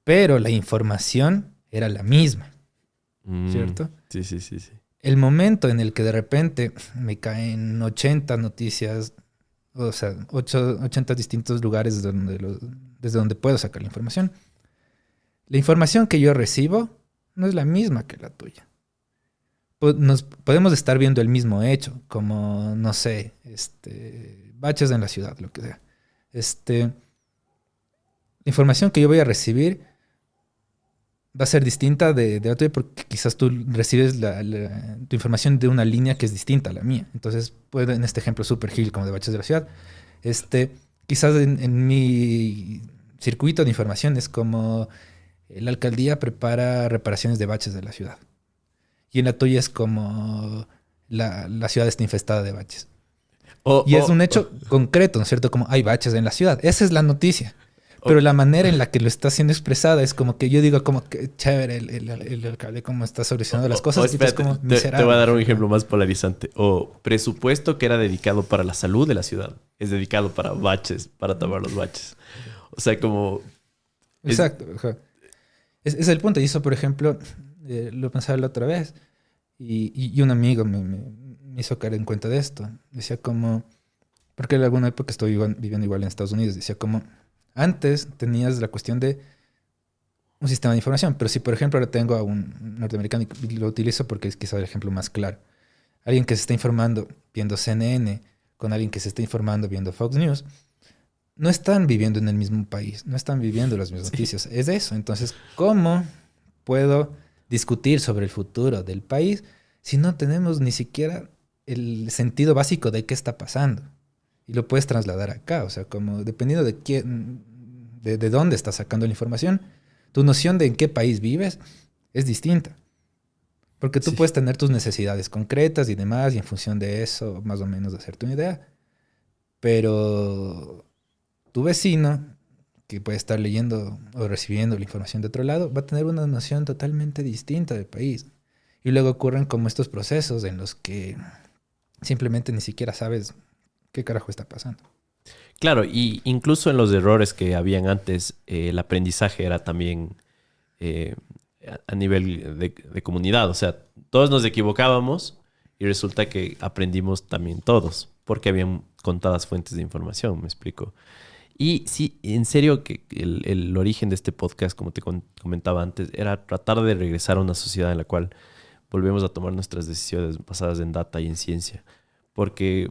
pero la información era la misma, ¿cierto? Sí, sí, sí, sí. El momento en el que de repente me caen 80 noticias, o sea, 80 distintos lugares desde donde puedo sacar la información que yo recibo no es la misma que la tuya. Nos podemos estar viendo el mismo hecho, como, no sé, baches en la ciudad, lo que sea. La información que yo voy a recibir va a ser distinta de la tuya porque quizás tú recibes tu información de una línea que es distinta a la mía. Entonces, puede, en este ejemplo super gil como de baches de la ciudad, quizás en mi circuito de información es como la alcaldía prepara reparaciones de baches de la ciudad. Y en la tuya es como la ciudad está infestada de baches. Y es un hecho concreto, ¿no es cierto? Como hay baches en la ciudad. Esa es la noticia. Pero la manera en la que lo está siendo expresada es como que yo digo como que chévere el alcalde cómo está solucionando las cosas. Espérate, y es como te voy a dar un ejemplo más polarizante. O presupuesto que era dedicado para la salud de la ciudad. Es dedicado para baches, para tapar los baches. O sea, como... Exacto. Es el punto. Y eso, por ejemplo, lo pensaba la otra vez. Y un amigo me hizo caer en cuenta de esto. Decía como... Porque en alguna época estoy viviendo igual en Estados Unidos. Decía como... Antes tenías la cuestión de un sistema de información, pero si por ejemplo ahora tengo a un norteamericano y lo utilizo porque es quizá el ejemplo más claro. Alguien que se está informando viendo CNN con alguien que se está informando viendo Fox News, no están viviendo en el mismo país, no están viviendo las mismas noticias. Es eso. Entonces, ¿cómo puedo discutir sobre el futuro del país si no tenemos ni siquiera el sentido básico de qué está pasando? Y lo puedes trasladar acá, o sea, como dependiendo de quién, de dónde estás sacando la información, tu noción de en qué país vives es distinta. Porque tú puedes tener tus necesidades concretas y demás, y en función de eso, más o menos, hacerte una idea. Pero tu vecino, que puede estar leyendo o recibiendo la información de otro lado, va a tener una noción totalmente distinta del país. Y luego ocurren como estos procesos en los que simplemente ni siquiera sabes qué carajo está pasando. Claro, y incluso en los errores que habían antes, el aprendizaje era también a nivel de comunidad. O sea, todos nos equivocábamos y resulta que aprendimos también todos, porque habían contadas fuentes de información, me explico. Y sí, en serio que el origen de este podcast, como te comentaba antes, era tratar de regresar a una sociedad en la cual volvemos a tomar nuestras decisiones basadas en data y en ciencia. Porque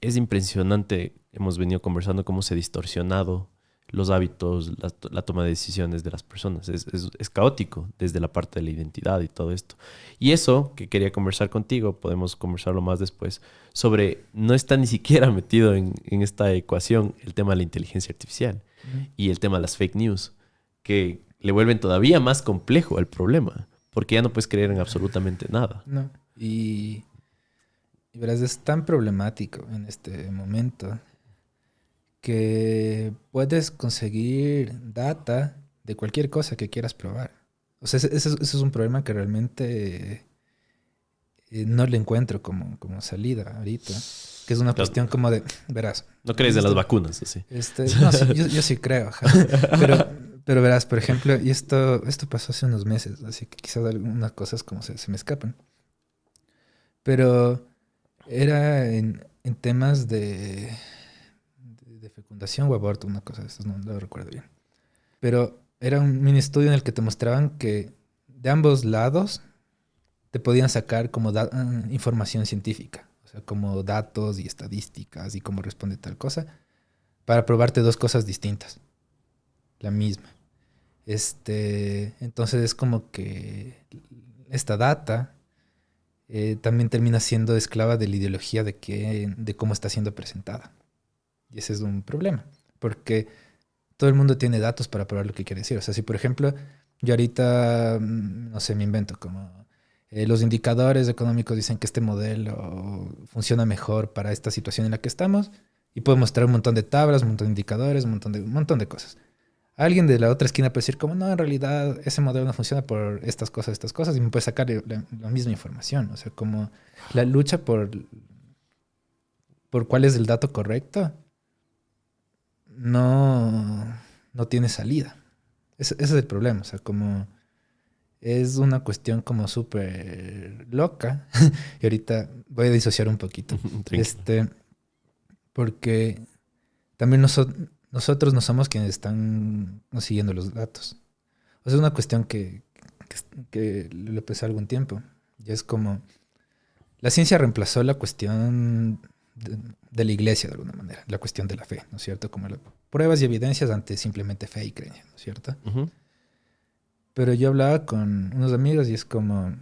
es impresionante, hemos venido conversando cómo se ha distorsionado los hábitos, la toma de decisiones de las personas. Es caótico desde la parte de la identidad y todo esto. Y eso que quería conversar contigo, podemos conversarlo más después, sobre no está ni siquiera metido en esta ecuación el tema de la inteligencia artificial y el tema de las fake news, que le vuelven todavía más complejo el problema, porque ya no puedes creer en absolutamente nada. No. Y verás, es tan problemático en este momento que puedes conseguir data de cualquier cosa que quieras probar. O sea, ese es un problema que realmente no le encuentro como salida ahorita. Que es una cuestión como de, verás. ¿No crees en las vacunas? Así. No, sí, yo sí creo. Ajá. Pero verás, por ejemplo, y esto pasó hace unos meses, así que quizás algunas cosas como se me escapan. Pero era en temas de fecundación o aborto, una cosa de estas, no lo recuerdo bien. Pero era un mini estudio en el que te mostraban que de ambos lados te podían sacar como información científica, o sea, como datos y estadísticas y cómo responde tal cosa, para probarte dos cosas distintas, la misma. Entonces es como que esta data también termina siendo esclava de la ideología de cómo está siendo presentada. Y ese es un problema, porque todo el mundo tiene datos para probar lo que quiere decir. O sea, si por ejemplo, yo ahorita, no sé, me invento como los indicadores económicos dicen que este modelo funciona mejor para esta situación en la que estamos, y puedo mostrar un montón de tablas, un montón de indicadores, un montón de cosas. Alguien de la otra esquina puede decir como, no, en realidad ese modelo no funciona por estas cosas, y me puede sacar la misma información. O sea, como la lucha por cuál es el dato correcto no tiene salida. Ese es el problema. O sea, como es una cuestión como súper loca. Y ahorita voy a disociar un poquito. Porque también nosotros no somos quienes están siguiendo los datos. O sea, es una cuestión que le pensé algún tiempo. Y es como la ciencia reemplazó la cuestión de la iglesia de alguna manera, la cuestión de la fe, ¿no es cierto? Como pruebas y evidencias ante simplemente fe y creencia, ¿no es cierto? Uh-huh. Pero yo hablaba con unos amigos y es como,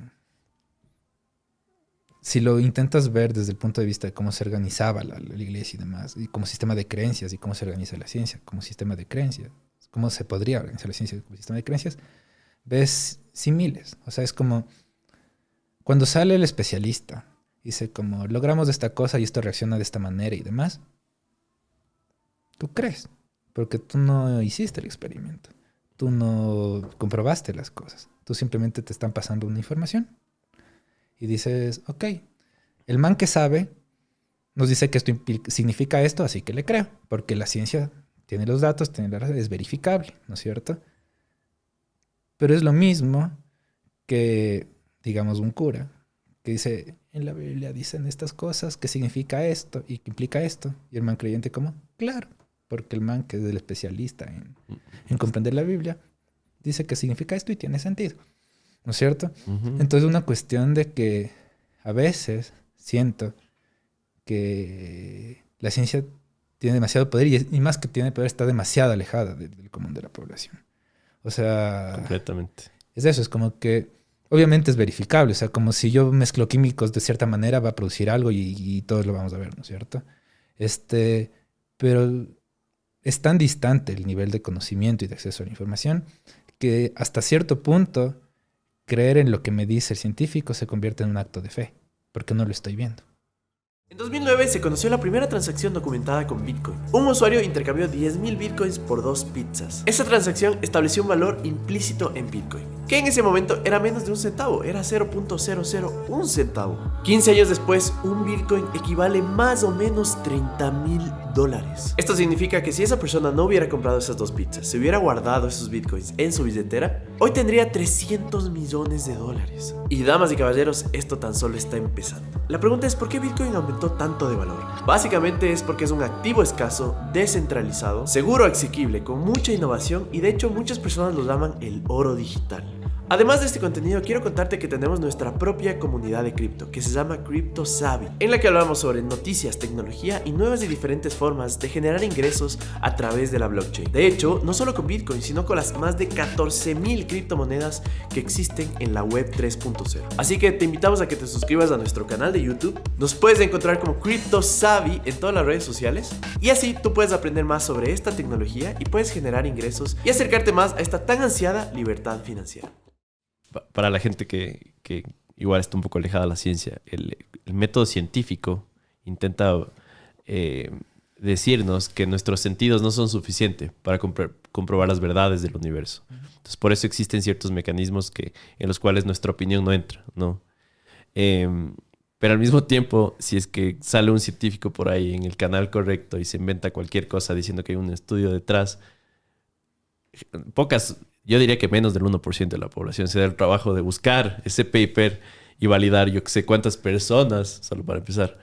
si lo intentas ver desde el punto de vista de cómo se organizaba la iglesia y demás, y como sistema de creencias, y cómo se organiza la ciencia como sistema de creencias, cómo se podría organizar la ciencia como sistema de creencias, ves símiles. O sea, es como cuando sale el especialista, dice como, logramos esta cosa y esto reacciona de esta manera y demás. Tú crees, porque tú no hiciste el experimento. Tú no comprobaste las cosas. Tú simplemente te están pasando una información. Y dices, ok, el man que sabe nos dice que esto significa esto, así que le creo. Porque la ciencia tiene los datos, es verificable, ¿no es cierto? Pero es lo mismo que, digamos, un cura que dice, en la Biblia dicen estas cosas, que significa esto y que implica esto. Y el man creyente como, claro, porque el man que es el especialista en comprender la Biblia, dice que significa esto y tiene sentido, ¿no es cierto? Uh-huh. Entonces es una cuestión de que a veces siento que la ciencia tiene demasiado poder y más que tiene poder está demasiado alejada del común de la población. O sea... Completamente. Es eso, es como que obviamente es verificable, o sea, como si yo mezclo químicos de cierta manera va a producir algo y todos lo vamos a ver, ¿no es cierto? Pero es tan distante el nivel de conocimiento y de acceso a la información que hasta cierto punto creer en lo que me dice el científico se convierte en un acto de fe, porque no lo estoy viendo. En 2009 se conoció la primera transacción documentada con Bitcoin. Un usuario intercambió 10.000 Bitcoins por 2 pizzas. Esa transacción estableció un valor implícito en Bitcoin. que en ese momento era menos de un centavo, era 0.001 centavo. 15 años después, un Bitcoin equivale más o menos $30,000. Esto significa que si esa persona no hubiera comprado esas 2 pizzas, se hubiera guardado esos Bitcoins en su billetera, hoy tendría $300 millones. Y damas y caballeros, esto tan solo está empezando. La pregunta es ¿por qué Bitcoin aumentó tanto de valor? Básicamente es porque es un activo escaso, descentralizado, seguro, asequible, con mucha innovación y de hecho muchas personas lo llaman el oro digital. Además de este contenido, quiero contarte que tenemos nuestra propia comunidad de cripto, que se llama Crypto Savvy, en la que hablamos sobre noticias, tecnología y nuevas y diferentes formas de generar ingresos a través de la blockchain. De hecho, no solo con Bitcoin, sino con las más de 14,000 criptomonedas que existen en la web 3.0. Así que te invitamos a que te suscribas a nuestro canal de YouTube. Nos puedes encontrar como Crypto Savvy en todas las redes sociales. Y así tú puedes aprender más sobre esta tecnología y puedes generar ingresos y acercarte más a esta tan ansiada libertad financiera. Para la gente que igual está un poco alejada de la ciencia, el método científico intenta decirnos que nuestros sentidos no son suficientes para comprobar las verdades del universo. Entonces, por eso existen ciertos mecanismos en los cuales nuestra opinión no entra, ¿no? Pero al mismo tiempo, si es que sale un científico por ahí en el canal correcto y se inventa cualquier cosa diciendo que hay un estudio detrás, yo diría que menos del 1% de la población se da el trabajo de buscar ese paper y validar yo que sé cuántas personas, solo para empezar,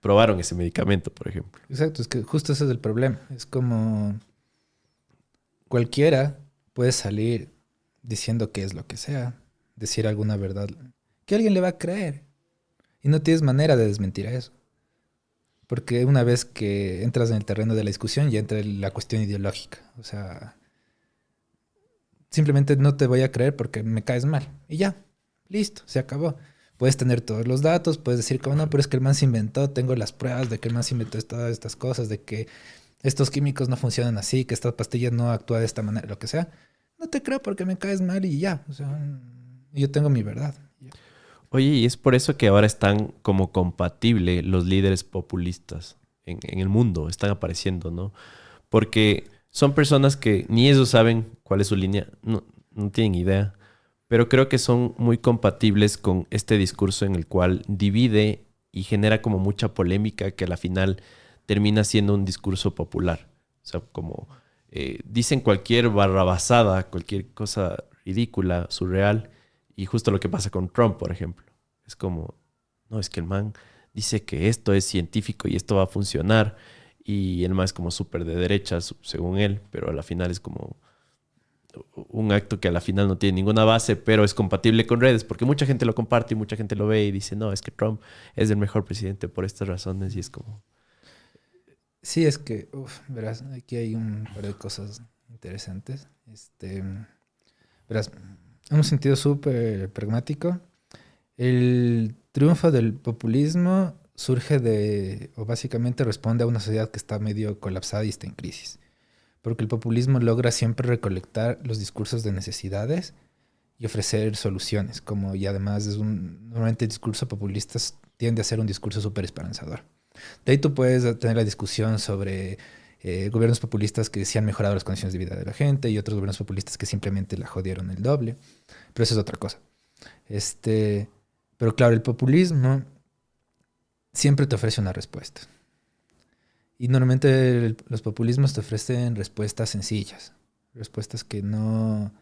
probaron ese medicamento, por ejemplo. Exacto, es que justo ese es el problema. Es como cualquiera puede salir diciendo que es lo que sea, decir alguna verdad, que alguien le va a creer. Y no tienes manera de desmentir a eso. Porque una vez que entras en el terreno de la discusión, ya entra la cuestión ideológica. O sea, simplemente no te voy a creer porque me caes mal. Y ya, listo, se acabó. Puedes tener todos los datos, puedes decir como no, pero es que el man se inventó, tengo las pruebas de que el man se inventó todas estas cosas, de que estos químicos no funcionan así, que esta pastilla no actúa de esta manera, lo que sea. No te creo porque me caes mal y ya. O sea, yo tengo mi verdad. Oye, y es por eso que ahora están como compatibles los líderes populistas en el mundo, están apareciendo, ¿no? Porque son personas que ni ellos saben cuál es su línea, no tienen idea, pero creo que son muy compatibles con este discurso en el cual divide y genera como mucha polémica que a la final termina siendo un discurso popular. O sea, como dicen cualquier barrabasada, cualquier cosa ridícula, surreal, y justo lo que pasa con Trump, por ejemplo. Es como, no, es que el man dice que esto es científico y esto va a funcionar, y el man es como súper de derecha, según él, pero a la final es como un acto que a la final no tiene ninguna base, pero es compatible con redes, porque mucha gente lo comparte y mucha gente lo ve y dice, no, es que Trump es el mejor presidente por estas razones, y es como... Sí, es que, verás, aquí hay un par de cosas interesantes. Verás, en un sentido súper pragmático, el triunfo del populismo surge o básicamente responde a una sociedad que está medio colapsada y está en crisis. Porque el populismo logra siempre recolectar los discursos de necesidades y ofrecer soluciones, y además normalmente el discurso populista tiende a ser un discurso súper esperanzador. De ahí tú puedes tener la discusión sobre gobiernos populistas que sí han mejorado las condiciones de vida de la gente y otros gobiernos populistas que simplemente la jodieron el doble, pero eso es otra cosa. Pero claro, el populismo siempre te ofrece una respuesta. Y normalmente los populismos te ofrecen respuestas sencillas, respuestas que no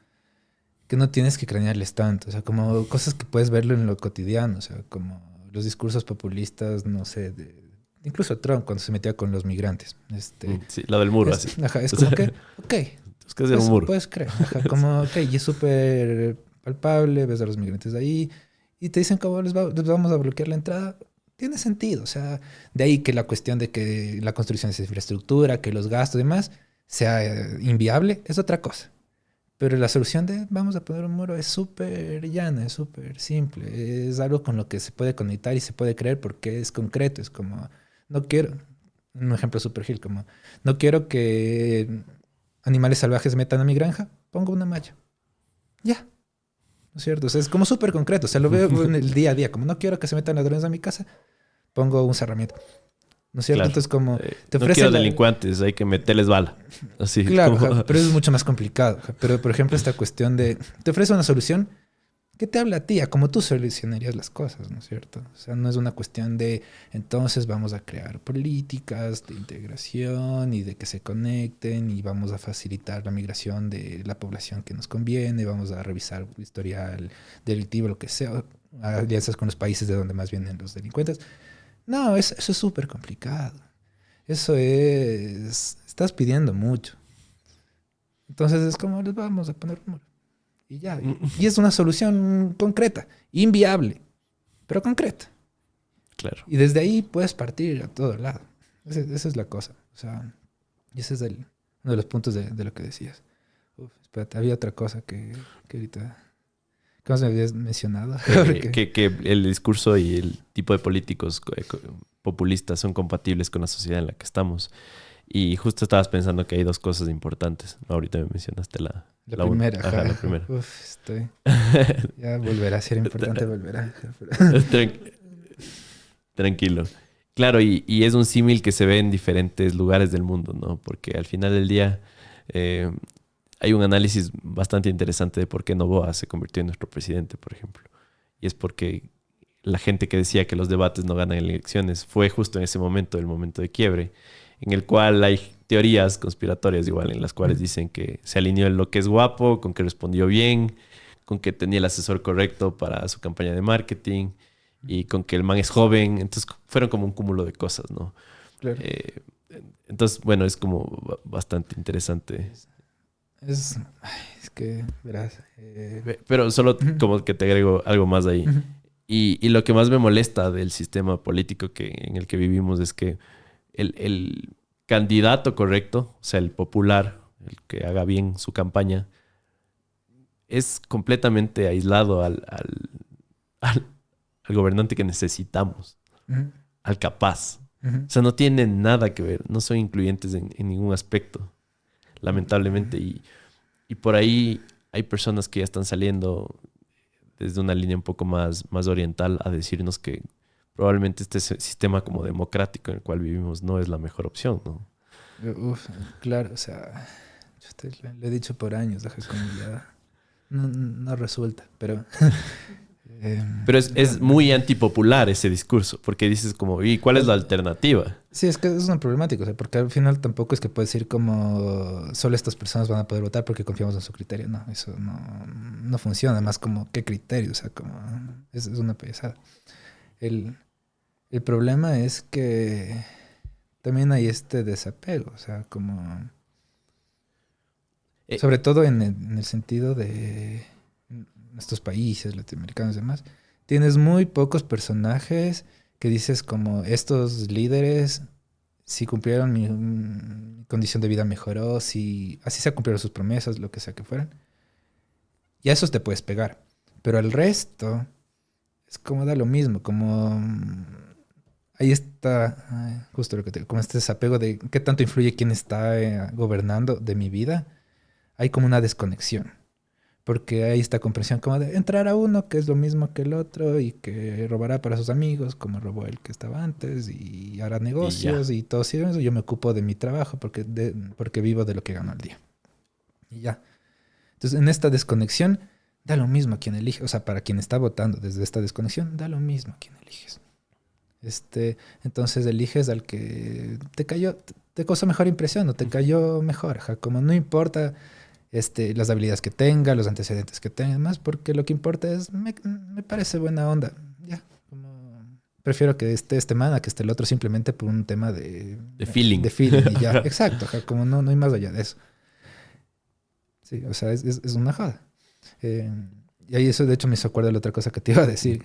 tienes que cranearles tanto, o sea, como cosas que puedes verlo en lo cotidiano, o sea, como los discursos populistas, no sé, incluso Trump cuando se metía con los migrantes. Sí, la del muro, así. Ajá, es como que, ok, es que es un muro. Puedes creer, ajá, como, ok, y es súper palpable, ves a los migrantes ahí, y te dicen cómo les vamos a bloquear la entrada. Tiene sentido, o sea, de ahí que la cuestión de que la construcción de infraestructura, que los gastos y demás, sea inviable, es otra cosa. Pero la solución de vamos a poner un muro es súper llana, es súper simple. Es algo con lo que se puede conectar y se puede creer porque es concreto. Es como, no quiero, un ejemplo súper gil, como, no quiero que animales salvajes metan a mi granja, pongo una malla. Ya. ¿No es cierto? O sea, es como súper concreto. O sea, lo veo en el día a día. Como no quiero que se metan ladrones a mi casa, pongo un cerramiento. ¿no es cierto? Claro. Entonces, como te No ofrecen quiero delincuentes, hay que meterles bala. Así. Claro, como- ajá, pero es mucho más complicado. Ajá. Pero, por ejemplo, esta cuestión de... Te ofrece una solución que te habla a ti, a cómo tú solucionarías las cosas, ¿no es cierto? O sea, no es una cuestión de... Entonces vamos a crear políticas de integración y de que se conecten y vamos a facilitar la migración de la población que nos conviene, vamos a revisar historial delictivo, lo que sea, alianzas con los países de donde más vienen los delincuentes. No, eso es súper complicado. Eso es... Estás pidiendo mucho. Entonces es como, les vamos a poner un muro. Y ya. Y es una solución concreta, inviable, pero concreta. Claro. Y desde ahí puedes partir a todo lado. Esa es la cosa. O sea, y ese es uno de los puntos de lo que decías. Uf, espérate, había otra cosa que ahorita... ¿Cómo se me habías mencionado? Porque- Que el discurso y el tipo de políticos populistas son compatibles con la sociedad en la que estamos. Y justo estabas pensando que hay dos cosas importantes. Ahorita me mencionaste la La una. primera. Ajá, Ajá. la primera. Uf, estoy... Ya volverá a ser importante, volverá. Tranquilo. Claro, y es un símil que se ve en diferentes lugares del mundo, ¿no? Porque al final del día hay un análisis bastante interesante de por qué Noboa se convirtió en nuestro presidente, por ejemplo. Y es porque la gente que decía que los debates no ganan elecciones fue justo en ese momento, el momento de quiebre, en el cual hay teorías conspiratorias igual, en las cuales dicen que se alineó en lo que es guapo, con que respondió bien, con que tenía el asesor correcto para su campaña de marketing y con que el man es joven. Entonces fueron como un cúmulo de cosas, ¿no? Claro. Entonces, bueno, es como bastante interesante. Es que, verás. Pero solo como que te agrego algo más ahí. Ujú. Y lo que más me molesta del sistema político en el que vivimos es que el candidato correcto, o sea, el popular, el que haga bien su campaña, es completamente aislado al gobernante que necesitamos, Ujú. al capaz. Ujú. O sea, no tienen nada que ver, no son incluyentes en ningún aspecto, lamentablemente. Y por ahí hay personas que ya están saliendo desde una línea un poco más oriental a decirnos que probablemente este sistema como democrático en el cual vivimos no es la mejor opción, ¿no? Uf, claro, o sea, yo le he dicho por años, deja como ya no resulta, pero... Pero es muy antipopular ese discurso, porque dices como, ¿y cuál es la alternativa? Sí, es que es una problemática, o sea, porque al final tampoco es que puedes decir como solo estas personas van a poder votar porque confiamos en su criterio. No, eso no funciona. Además, como, ¿qué criterio? O sea, como, es una payasada. El problema es que también hay este desapego, o sea, como... Sobre todo en el sentido de estos países latinoamericanos y demás, tienes muy pocos personajes que dices como estos líderes, si cumplieron mi condición de vida mejoró, si así se cumplieron sus promesas, lo que sea que fueran, y a esos te puedes pegar. Pero al resto es como da lo mismo, como ahí está justo lo que te digo, como este desapego de qué tanto influye quién está gobernando de mi vida. Hay como una desconexión. Porque hay esta comprensión como de entrar a uno que es lo mismo que el otro y que robará para sus amigos como robó el que estaba antes y hará negocios y todo eso. Yo me ocupo de mi trabajo porque vivo de lo que gano al día. Y ya. Entonces, en esta desconexión, da lo mismo a quien elige. O sea, para quien está votando desde esta desconexión, da lo mismo a quien eliges. Entonces, eliges al que te causó mejor impresión o te cayó mejor. Ajá, como no importa... las habilidades que tenga, los antecedentes que tenga, más porque lo que importa es, me parece buena onda. Ya, como prefiero que esté este man a que esté el otro simplemente por un tema de feeling. De feeling y ya. Exacto, como no hay más allá de eso. Sí, o sea, es una joda. Y ahí eso de hecho me hizo acuerdo de la otra cosa que te iba a decir.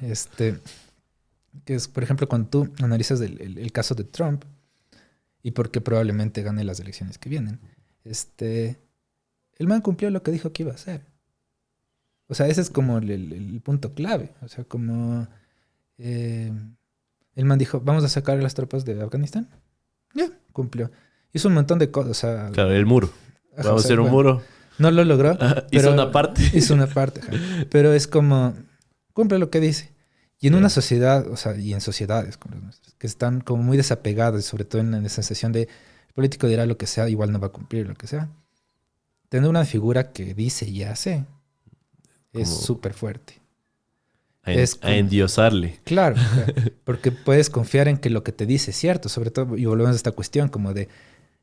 Que es, por ejemplo, cuando tú analizas el caso de Trump y por qué probablemente gane las elecciones que vienen. El man cumplió lo que dijo que iba a hacer. O sea, ese es como el punto clave. O sea, como... el man dijo, vamos a sacar a las tropas de Afganistán. Ya, cumplió. Hizo un montón de cosas. O sea, Claro, el muro. Vamos a hacer un muro. No lo logró. Hizo una parte. Hizo una parte. Pero es como, cumple lo que dice. Y en Ya. una sociedad, o sea, y en sociedades como las nuestras, que están como muy desapegadas, sobre todo en la sensación de el político dirá lo que sea, igual no va a cumplir lo que sea. Tener una figura que dice y hace es Como súper fuerte. a, Es a como- endiosarle. Claro, porque puedes confiar en que lo que te dice es cierto, sobre todo, y volvemos a esta cuestión como de,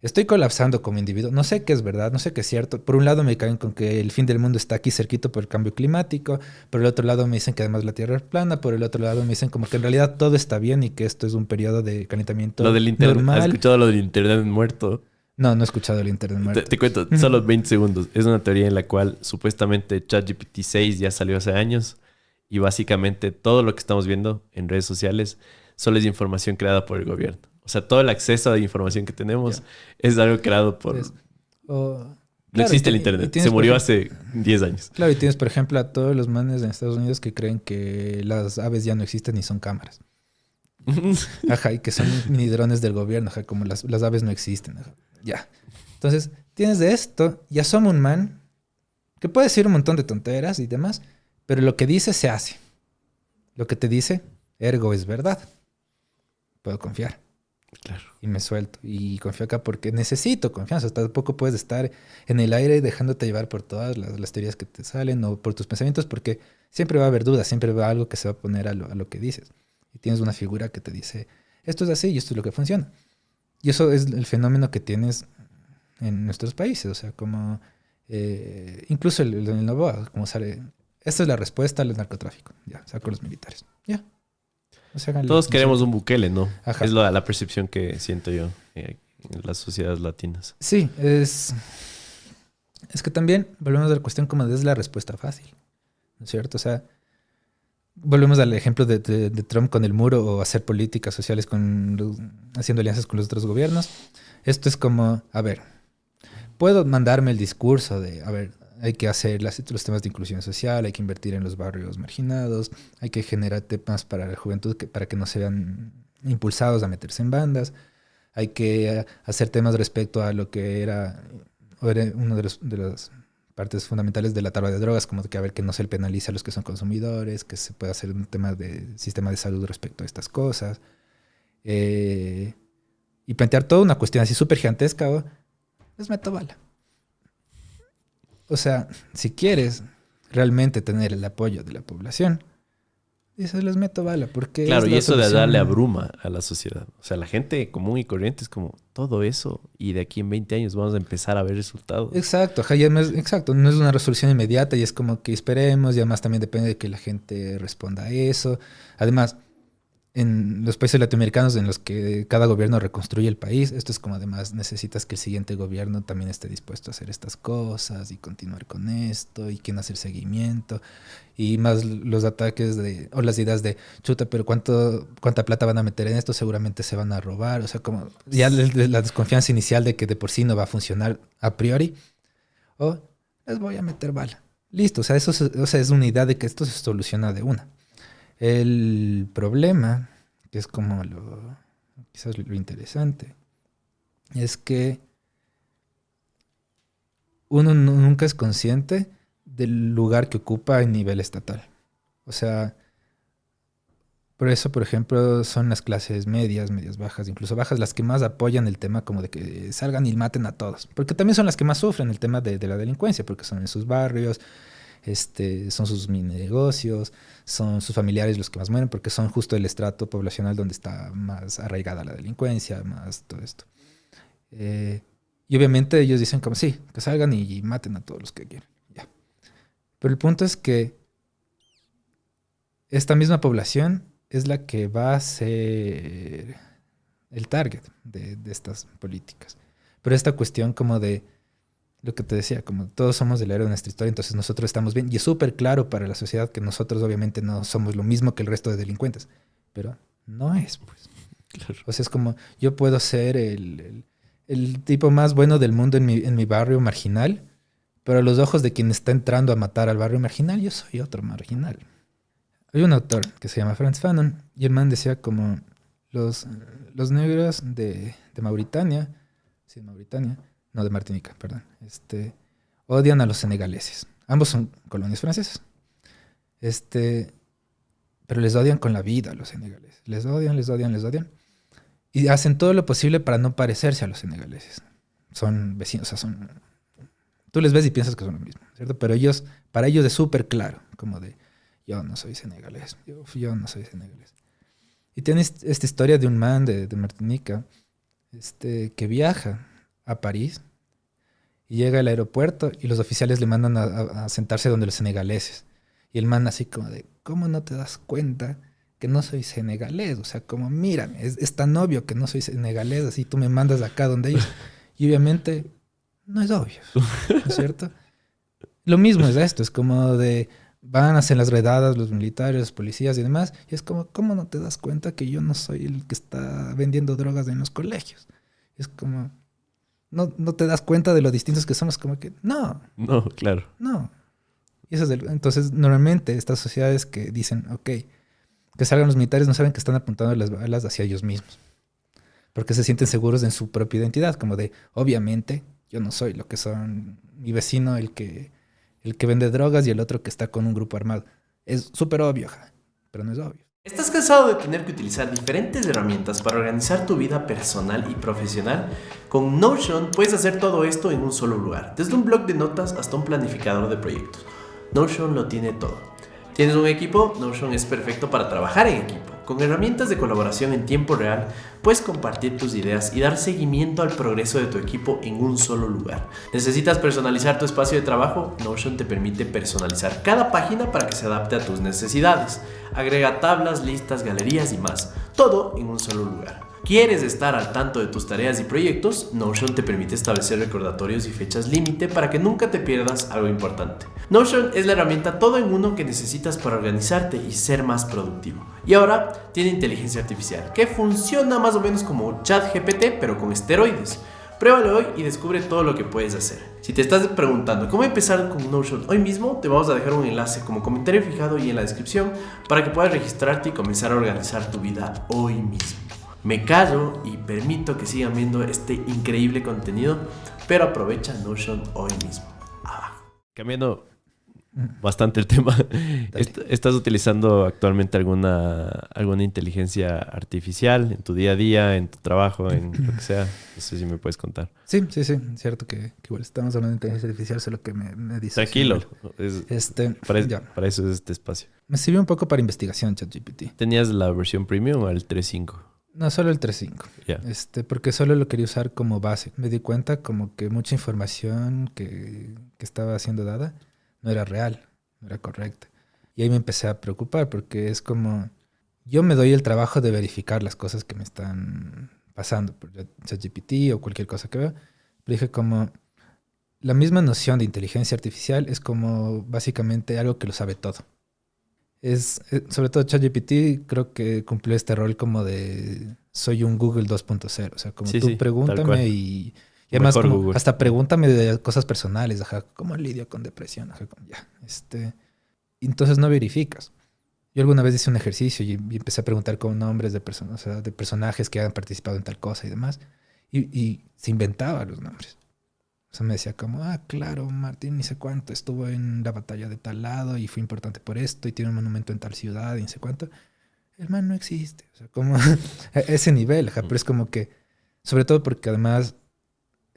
estoy colapsando como individuo, no sé qué es verdad, no sé qué es cierto. Por un lado me caen con que el fin del mundo está aquí cerquito por el cambio climático, por el otro lado me dicen que además la Tierra es plana, por el otro lado me dicen como que en realidad todo está bien y que esto es un periodo de calentamiento Lo del internet. ¿Has normal. escuchado lo del internet muerto? No, no he escuchado el internet Te, muerto. te cuento, solo 20 segundos. Es una teoría en la cual supuestamente ChatGPT 6 ya salió hace años y básicamente todo lo que estamos viendo en redes sociales solo es información creada por el gobierno. O sea, todo el acceso a la información que tenemos Ya. es algo creado por... Pues, o- No claro, existe el y internet. tienes, Se por murió ejemplo- hace 10 años. Claro, y tienes, por ejemplo, a todos los manes en Estados Unidos que creen que las aves ya no existen ni son cámaras. Ajá, y que son mini drones del gobierno, ajá, como las aves no existen. Ajá. Ya. Entonces, tienes de esto, y asoma un man que puede decir un montón de tonteras y demás, pero lo que dice se hace. Lo que te dice, ergo es verdad. Puedo confiar. Claro. Y me suelto. Y confío acá porque necesito confianza. Tampoco puedes estar en el aire dejándote llevar por todas las teorías que te salen o por tus pensamientos, porque siempre va a haber dudas, siempre va a algo que se va a poner a lo que dices. Y tienes una figura que te dice, esto es así y esto es lo que funciona. Y eso es el fenómeno que tienes en nuestros países. O sea, como incluso el Novoa, como sale, esta es la respuesta al narcotráfico. Ya, saco los militares. Ya. O sea, Todos queremos un Bukele, ¿no? Ajá. Es la percepción que siento yo en las sociedades latinas. Sí, es que también volvemos a la cuestión como de es la respuesta fácil, ¿no es cierto? O sea, volvemos al ejemplo de Trump con el muro o hacer políticas sociales haciendo alianzas con los otros gobiernos. Esto es como, a ver, puedo mandarme el discurso de, a ver, hay que hacer los temas de inclusión social, hay que invertir en los barrios marginados, hay que generar temas para la juventud para que no se vean impulsados a meterse en bandas. Hay que hacer temas respecto a lo que era una de las partes fundamentales de la tabla de drogas, como que a ver que no se le penalice a los que son consumidores, que se pueda hacer un tema de sistema de salud respecto a estas cosas. Y plantear toda una cuestión así súper gigantesca, ¿o? Les meto bala. O sea, si quieres realmente tener el apoyo de la población, eso les meto bala, porque Claro, es y la eso de solución. darle abruma a la sociedad. O sea, la gente común y corriente es como todo eso y de aquí en 20 años vamos a empezar a ver resultados. Exacto, ajá, exacto, no es una resolución inmediata y es como que esperemos y además también depende de que la gente responda a eso. Además, en los países latinoamericanos en los que cada gobierno reconstruye el país, esto es como además necesitas que el siguiente gobierno también esté dispuesto a hacer estas cosas y continuar con esto y quien hace el seguimiento y más los ataques o las ideas de chuta, pero cuánta plata van a meter en esto, seguramente se van a robar, o sea, como ya la desconfianza inicial de que de por sí no va a funcionar a priori, o les voy a meter bala. Listo, o sea, es una idea de que esto se soluciona de una. El problema, que es como quizás lo interesante, es que uno nunca es consciente del lugar que ocupa en nivel estatal. O sea, por eso, por ejemplo, son las clases medias, medias bajas, incluso bajas, las que más apoyan el tema como de que salgan y maten a todos. Porque también son las que más sufren el tema de la delincuencia, porque son en sus barrios, son sus mini negocios, son sus familiares los que más mueren, porque son justo el estrato poblacional donde está más arraigada la delincuencia, más todo esto. Y obviamente ellos dicen como sí, que salgan y maten a todos los que quieran. Ya. Pero el punto es que esta misma población es la que va a ser el target de estas políticas. Pero esta cuestión como de lo que te decía, como todos somos del héroe de nuestra historia, entonces nosotros estamos bien. Y es súper claro para la sociedad que nosotros obviamente no somos lo mismo que el resto de delincuentes. Pero no es, pues. Claro. O sea, es como yo puedo ser el tipo más bueno del mundo en mi barrio marginal, pero a los ojos de quien está entrando a matar al barrio marginal, yo soy otro marginal. Hay un autor que se llama Frantz Fanon y el man decía como los negros de Mauritania, sí, de Mauritania, no, de Martinica, perdón. Odian a los senegaleses. Ambos son colonias francesas. pero les odian con la vida a los senegaleses. Les odian, les odian, les odian. Y hacen todo lo posible para no parecerse a los senegaleses. Son vecinos, o sea, son... Tú les ves y piensas que son lo mismo, ¿cierto? Pero ellos, para ellos es súper claro, como de, yo no soy senegalés, yo no soy senegalés. Y tienes esta historia de un man de Martinica, que viaja a París y llega al aeropuerto y los oficiales le mandan a sentarse donde los senegaleses. Y el man así como de, ¿cómo no te das cuenta que no soy senegalés? O sea, como, mírame, es tan obvio que no soy senegalés, así tú me mandas acá donde ellos. Y obviamente no es obvio, ¿no es cierto? Lo mismo es esto, es como de, van a hacer las redadas los militares, los policías y demás, y es como, ¿cómo no te das cuenta que yo no soy el que está vendiendo drogas en los colegios? Es como, no te das cuenta de lo distintos que somos, como que, no. No, claro. No. Y eso es entonces, normalmente estas sociedades que dicen, ok, que salgan los militares, no saben que están apuntando las balas hacia ellos mismos. Porque se sienten seguros en su propia identidad, como de, obviamente, yo no soy lo que son mi vecino, el que vende drogas y el otro que está con un grupo armado. Es súper obvio, pero no es obvio. ¿Estás cansado de tener que utilizar diferentes herramientas para organizar tu vida personal y profesional? Con Notion puedes hacer todo esto en un solo lugar, desde un blog de notas hasta un planificador de proyectos. Notion lo tiene todo. ¿Tienes un equipo? Notion es perfecto para trabajar en equipo. Con herramientas de colaboración en tiempo real, puedes compartir tus ideas y dar seguimiento al progreso de tu equipo en un solo lugar. ¿Necesitas personalizar tu espacio de trabajo? Notion te permite personalizar cada página para que se adapte a tus necesidades. Agrega tablas, listas, galerías y más. Todo en un solo lugar. ¿Quieres estar al tanto de tus tareas y proyectos? Notion te permite establecer recordatorios y fechas límite para que nunca te pierdas algo importante. Notion es la herramienta todo en uno que necesitas para organizarte y ser más productivo. Y ahora tiene inteligencia artificial, que funciona más o menos como ChatGPT, pero con esteroides. Pruébalo hoy y descubre todo lo que puedes hacer. Si te estás preguntando cómo empezar con Notion hoy mismo, te vamos a dejar un enlace como comentario fijado y en la descripción para que puedas registrarte y comenzar a organizar tu vida hoy mismo. Me callo y permito que sigan viendo este increíble contenido, pero aprovecha Notion hoy mismo. Abajo. Cambiando bastante el tema, ¿estás utilizando actualmente alguna inteligencia artificial en tu día a día, en tu trabajo, en lo que sea? No sé si me puedes contar. Sí, es cierto que igual estamos hablando de inteligencia artificial, solo que me dice. Tranquilo. Para eso es este espacio. Me sirvió un poco para investigación ChatGPT. ¿Tenías la versión premium o el 3.5? No, solo el 3.5. Yeah. Porque solo lo quería usar como base. Me di cuenta como que mucha información que estaba siendo dada no era real, no era correcta. Y ahí me empecé a preocupar porque es como... Yo me doy el trabajo de verificar las cosas que me están pasando por ChatGPT o cualquier cosa que vea. Pero dije como... La misma noción de inteligencia artificial es como básicamente algo que lo sabe todo. Sobre todo ChatGPT creo que cumplió este rol como de soy un Google 2.0, o sea, como tú pregúntame y además como hasta pregúntame de cosas personales, ¿cómo lidio con depresión? Entonces no verificas. Yo alguna vez hice un ejercicio y empecé a preguntar con nombres de personas, o sea, de personajes que hayan participado en tal cosa y demás, y se inventaba los nombres. O sea, me decía como, claro, Martín, ni sé cuánto, estuvo en la batalla de tal lado y fue importante por esto y tiene un monumento en tal ciudad y ni sé cuánto. El man no existe. O sea, como a ese nivel, pero es como que, sobre todo porque además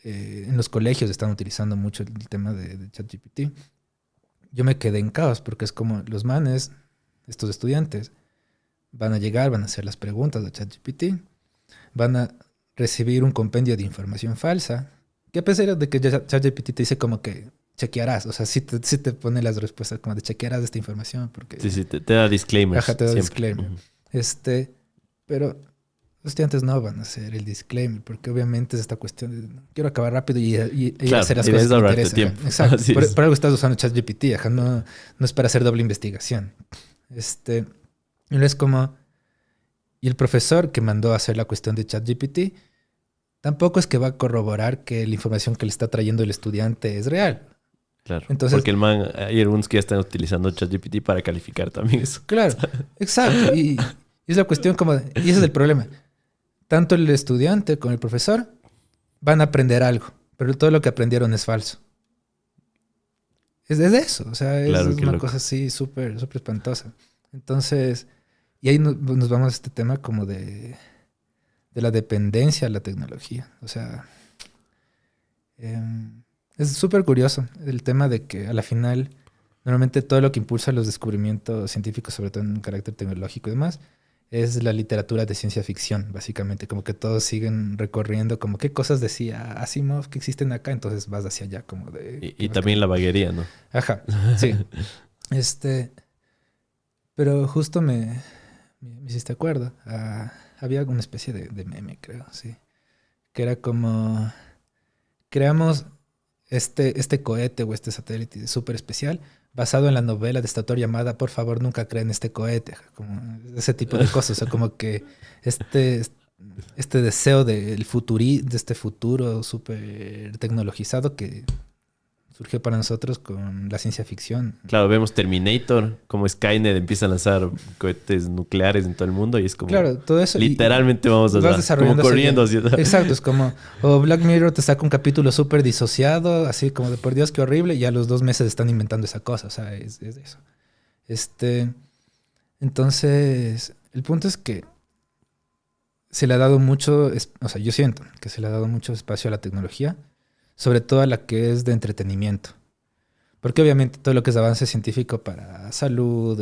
en los colegios están utilizando mucho el tema de ChatGPT. Yo me quedé en caos porque es como los manes, estos estudiantes, van a llegar, van a hacer las preguntas de ChatGPT, van a recibir un compendio de información falsa. Que a pesar de que ChatGPT te dice como que chequearás, o sea, sí te pone las respuestas como de chequearás esta información. Porque, sí, te da disclaimers. Te da disclaimer. Pero los estudiantes no van a hacer el disclaimer, porque obviamente es esta cuestión de quiero acabar rápido y hacer las cosas que me interesan. Exacto. Por algo estás usando ChatGPT, no es para hacer doble investigación. Y es como... Y el profesor que mandó a hacer la cuestión de ChatGPT tampoco es que va a corroborar que la información que le está trayendo el estudiante es real. Claro. Entonces, porque hay algunos que ya están utilizando ChatGPT para calificar también eso. Claro, exacto. Y es la cuestión como... Y ese es el problema. Tanto el estudiante como el profesor van a aprender algo, pero todo lo que aprendieron es falso. Es eso. O sea, es una cosa así súper espantosa. Entonces, Y ahí nos vamos a este tema como de la dependencia a la tecnología. O sea, es súper curioso el tema de que a la final, normalmente todo lo que impulsa los descubrimientos científicos, sobre todo en carácter tecnológico y demás, es la literatura de ciencia ficción, básicamente. Como que todos siguen recorriendo como qué cosas decía Asimov que existen acá, entonces vas hacia allá como de... Y también la vaguería, ¿no? Ajá, sí. Pero justo me hiciste acuerdo. Había una especie de meme, creo, sí. Que era como... Creamos este cohete o este satélite súper especial basado en la novela de este autor llamada Por favor, nunca creen este cohete. Como ese tipo de cosas. O sea, como que este deseo de este futuro súper tecnologizado que surgió para nosotros con la ciencia ficción. Claro, vemos Terminator, como Skynet empieza a lanzar cohetes nucleares en todo el mundo y es como... Claro, todo eso. Literalmente vamos a estar como corriendo. Así. Exacto, es como... O Black Mirror te saca un capítulo súper disociado, así como de por Dios, qué horrible, y a los 2 meses están inventando esa cosa. O sea, es eso. Entonces, el punto es que se le ha dado mucho... O sea, yo siento que se le ha dado mucho espacio a la tecnología, sobre todo a la que es de entretenimiento. Porque obviamente todo lo que es avance científico para salud,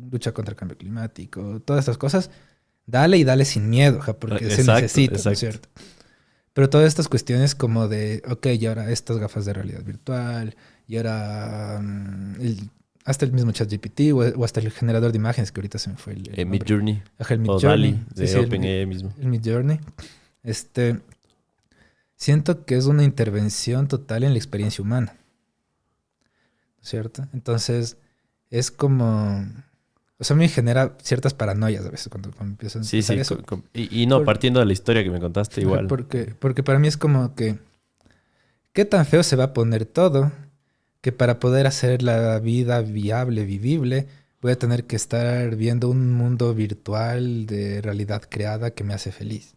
lucha contra el cambio climático, todas estas cosas, dale y dale sin miedo, porque se necesita, ¿no es cierto? Pero todas estas cuestiones como de, ok, y ahora estas gafas de realidad virtual, y ahora hasta el mismo ChatGPT o hasta el generador de imágenes, que ahorita se me fue el Midjourney. Ajá, el o Midjourney. DALL-E, de OpenAI mismo. El Midjourney. Siento que es una intervención total en la experiencia humana. ¿Cierto? Entonces, es como... O sea, me genera ciertas paranoias a veces cuando empiezo a pensar eso. Y no, partiendo de la historia que me contaste igual. Porque para mí es como que... ¿Qué tan feo se va a poner todo que para poder hacer la vida viable, vivible, voy a tener que estar viendo un mundo virtual de realidad creada que me hace feliz?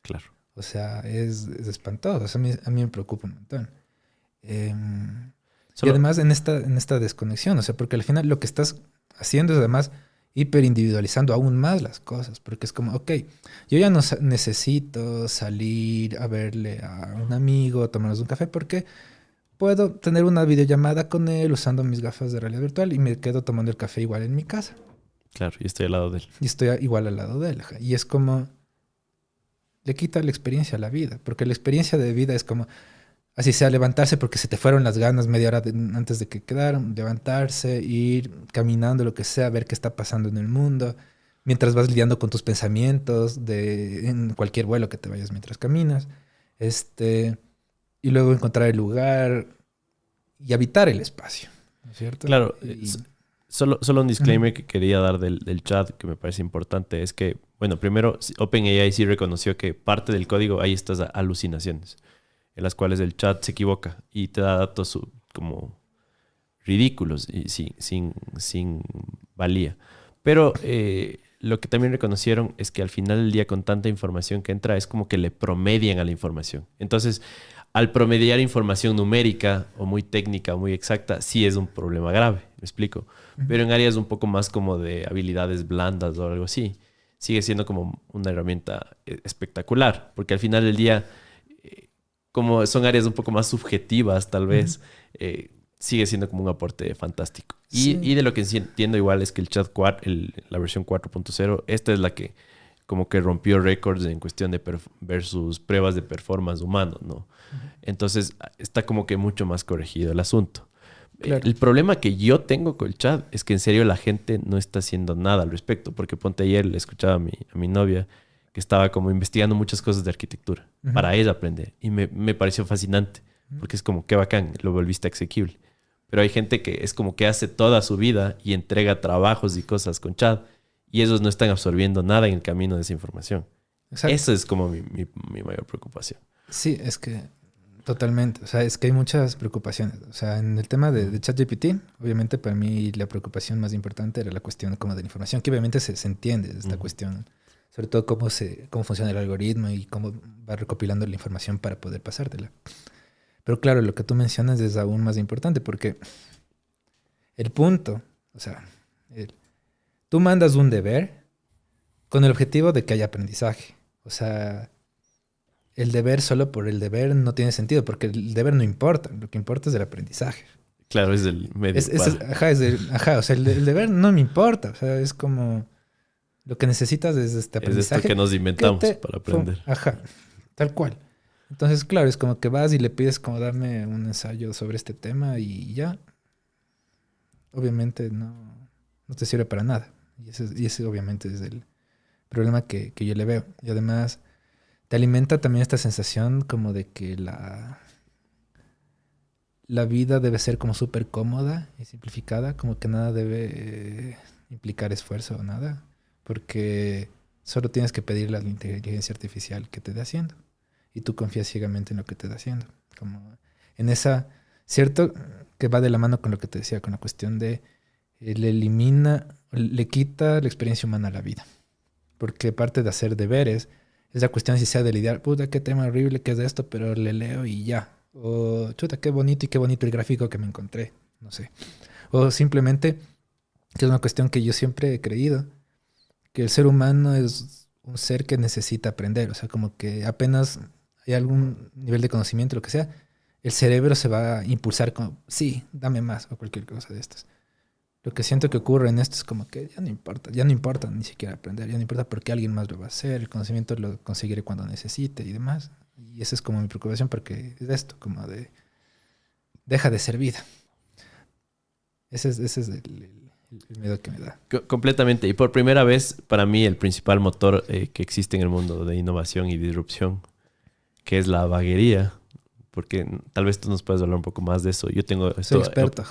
Claro. O sea, es espantoso. O sea, a mí me preocupa un montón. Y además en esta desconexión, o sea, porque al final lo que estás haciendo es además hiper individualizando aún más las cosas, porque es como, ok, yo ya no necesito salir a verle a un amigo, tomarnos un café, porque puedo tener una videollamada con él usando mis gafas de realidad virtual y me quedo tomando el café igual en mi casa. Claro, y estoy al lado de él. Y estoy igual al lado de él. Y es como... Le quita la experiencia a la vida, porque la experiencia de vida es como, así sea, levantarse porque se te fueron las ganas media hora antes de que quedaron, levantarse, ir caminando, lo que sea, ver qué está pasando en el mundo, mientras vas lidiando con tus pensamientos en cualquier vuelo que te vayas mientras caminas, y luego encontrar el lugar y habitar el espacio, ¿no es cierto? Claro, solo un disclaimer que quería dar del chat que me parece importante es que, bueno, primero OpenAI sí reconoció que parte del código hay estas alucinaciones en las cuales el chat se equivoca y te da datos como ridículos y sin valía. Pero lo que también reconocieron es que al final del día con tanta información que entra es como que le promedian a la información. Entonces, al promediar información numérica o muy técnica o muy exacta, sí es un problema grave, ¿me explico? Pero en áreas un poco más como de habilidades blandas o algo así, sigue siendo como una herramienta espectacular, porque al final del día, como son áreas un poco más subjetivas tal vez, sigue siendo como un aporte fantástico. Sí. Y de lo que entiendo igual es que el chat 4, la versión 4.0, esta es la que como que rompió récords en cuestión de versus pruebas de performance humano, ¿no? Entonces está como que mucho más corregido el asunto. Claro. El problema que yo tengo con el chat es que en serio la gente no está haciendo nada al respecto, porque ponte ayer le escuchaba a mi novia que estaba como investigando muchas cosas de arquitectura para ella aprender y me pareció fascinante porque es como qué bacán, lo volviste asequible. Pero hay gente que es como que hace toda su vida y entrega trabajos y cosas con chat y ellos no están absorbiendo nada en el camino de esa información. Exacto. Eso es como mi mayor preocupación. Sí, es que totalmente. O sea, es que hay muchas preocupaciones. O sea, en el tema de ChatGPT, obviamente para mí la preocupación más importante era la cuestión como de la información, que obviamente se entiende de esta cuestión. Sobre todo cómo funciona el algoritmo y cómo va recopilando la información para poder pasártela. Pero claro, lo que tú mencionas es aún más importante porque el punto, o sea, tú mandas un deber con el objetivo de que haya aprendizaje. O sea, el deber solo por el deber no tiene sentido, porque el deber no importa. Lo que importa es el aprendizaje. Claro, es del medio. O sea, el deber no me importa. O sea, es como lo que necesitas es este aprendizaje. Es esto que nos inventamos para aprender. Tal cual. Entonces, claro, es como que vas y le pides como darme un ensayo sobre este tema y ya. Obviamente no te sirve para nada. Y ese obviamente es el problema que yo le veo. Y además te alimenta también esta sensación como de que la vida debe ser como súper cómoda y simplificada, como que nada debe implicar esfuerzo o nada, porque solo tienes que pedirle a la inteligencia artificial que te esté haciendo y tú confías ciegamente en lo que te está haciendo. Como en esa, cierto que va de la mano con lo que te decía, con la cuestión de le quita la experiencia humana a la vida, porque parte de hacer deberes es la cuestión si sea de lidiar, puta, qué tema horrible que es esto, pero le leo y ya. O, chuta, qué bonito el gráfico que me encontré. No sé. O simplemente, que es una cuestión que yo siempre he creído, que el ser humano es un ser que necesita aprender. O sea, como que apenas hay algún nivel de conocimiento, lo que sea, el cerebro se va a impulsar como, sí, dame más, o cualquier cosa de estas. Lo que siento que ocurre en esto es como que ya no importa ni siquiera aprender, ya no importa porque alguien más lo va a hacer, el conocimiento lo conseguiré cuando necesite y demás. Y esa es como mi preocupación porque es esto, como de deja de ser vida. Ese es el miedo que me da. Completamente. Y por primera vez, para mí, el principal motor que existe en el mundo de innovación y disrupción, que es la vaguería. Porque tal vez tú nos puedes hablar un poco más de eso. Soy experto.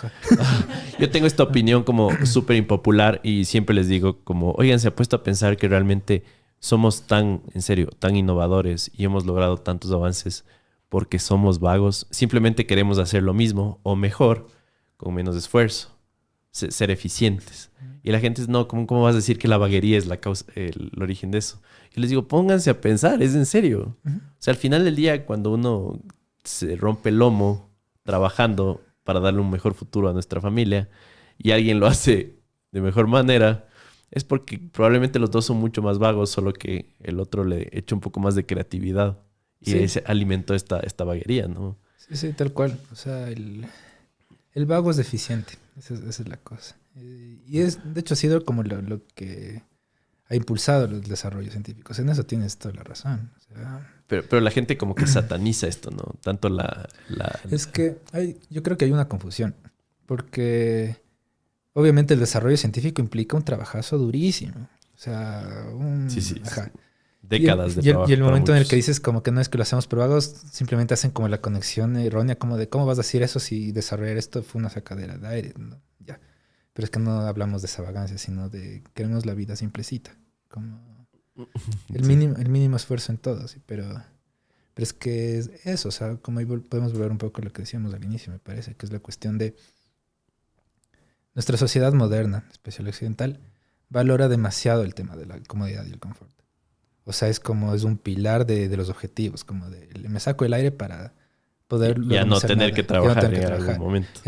Yo tengo esta opinión como súper impopular y siempre les digo como, oigan, se ha puesto a pensar que realmente somos tan, en serio, tan innovadores y hemos logrado tantos avances porque somos vagos. Simplemente queremos hacer lo mismo o mejor con menos esfuerzo. Ser eficientes. Y la gente es, no, ¿cómo vas a decir que la vaguería es la causa, el origen de eso? Yo les digo, pónganse a pensar, es en serio. O sea, al final del día, cuando uno se rompe el lomo trabajando para darle un mejor futuro a nuestra familia y alguien lo hace de mejor manera, es porque probablemente los dos son mucho más vagos, solo que el otro le echa un poco más de creatividad y sí. se alimentó esta vaguería, ¿no? Sí, tal cual. O sea, el vago es deficiente. Esa es la cosa. Y de hecho ha sido como lo que ha impulsado los desarrollos científicos. En eso tienes toda la razón. O sea, pero la gente como que sataniza esto, ¿no? Tanto Es que yo creo que hay una confusión. Porque obviamente el desarrollo científico implica un trabajazo durísimo. O sea, Sí. Ajá. Décadas de trabajo. Y el momento en el que dices como que no es que lo hacemos por vagos, simplemente hacen como la conexión errónea, como de cómo vas a decir eso si desarrollar esto fue una sacadera de aire, ¿no? Ya. Pero es que no hablamos de esa vagancia, sino de queremos la vida simplecita. Como el mínimo esfuerzo en todo, sí, pero es que es eso, o sea, como ahí podemos volver un poco a lo que decíamos al inicio, me parece, que es la cuestión de nuestra sociedad moderna, especial occidental, valora demasiado el tema de la comodidad y el confort. O sea, es un pilar de los objetivos, como de me saco el aire para poder ya no tener que trabajar en algún momento.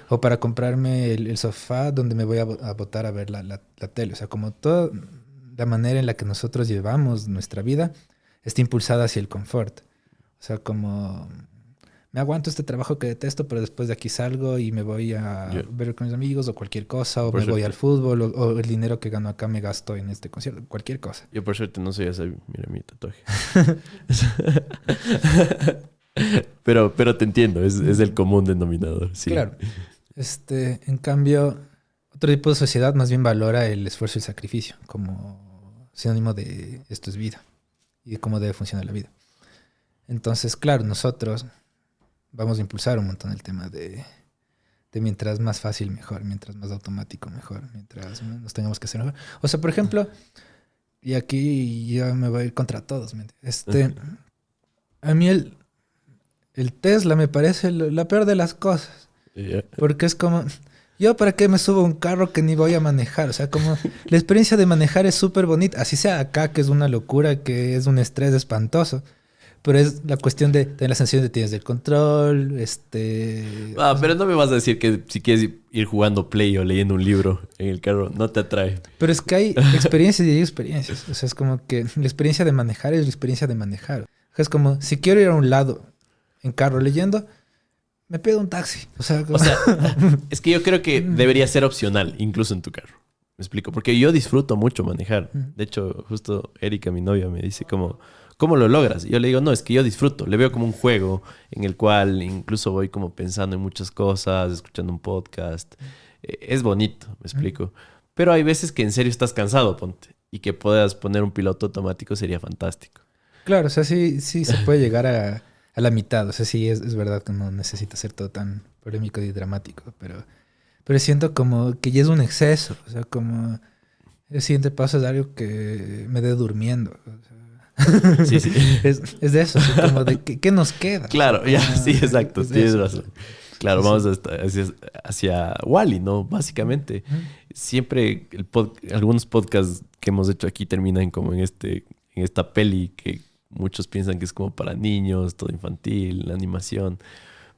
O para comprarme el sofá donde me voy a botar a ver la tele. O sea, como toda la manera en la que nosotros llevamos nuestra vida está impulsada hacia el confort. O sea, como me aguanto este trabajo que detesto, pero después de aquí salgo y me voy a ver con mis amigos o cualquier cosa, o me voy al fútbol, o el dinero que gano acá me gasto en este concierto, cualquier cosa. Yo por suerte no soy así, mira mi tatuaje. pero te entiendo, es el común denominador. Sí. Claro. En cambio, otro tipo de sociedad más bien valora el esfuerzo y el sacrificio como sinónimo de esto es vida y de cómo debe funcionar la vida. Entonces, claro, nosotros vamos a impulsar un montón el tema de mientras más fácil mejor, mientras más automático mejor, mientras nos tengamos que hacer mejor. O sea, por ejemplo, y aquí ya me voy a ir contra todos. A mí el Tesla me parece la peor de las cosas. Yeah. Porque es como, ¿yo para qué me subo a un carro que ni voy a manejar? O sea, como la experiencia de manejar es súper bonita. Así sea acá, que es una locura, que es un estrés espantoso. Pero es la cuestión de la sensación de tienes del control, Pero no me vas a decir que si quieres ir jugando Play o leyendo un libro en el carro, no te atrae. Pero es que hay experiencias y hay experiencias. O sea, es como que la experiencia de manejar es la experiencia de manejar. Es como, si quiero ir a un lado en carro leyendo, me pido un taxi. O sea, es que yo creo que debería ser opcional, incluso en tu carro. Me explico. Porque yo disfruto mucho manejar. De hecho, justo Erika, mi novia, me dice como... ¿Cómo lo logras? Yo le digo, no, es que yo disfruto. Le veo como un juego en el cual incluso voy como pensando en muchas cosas, escuchando un podcast. Es bonito, me explico. Pero hay veces que en serio estás cansado, ponte. Y que puedas poner un piloto automático sería fantástico. Claro, o sea, sí se puede llegar a la mitad. O sea, sí es verdad que no necesita ser todo tan polémico y dramático. Pero siento como que ya es un exceso. O sea, como el siguiente paso es algo que me dé durmiendo. O sea, Sí, sí. Es de eso, así como de ¿qué nos queda? Claro, ya, sí, exacto, tienes eso. razón. Claro, Sí, vamos hacia Wall-E, ¿no? Básicamente. Siempre algunos podcasts que hemos hecho aquí terminan como en esta peli que muchos piensan que es como para niños, todo infantil, la animación.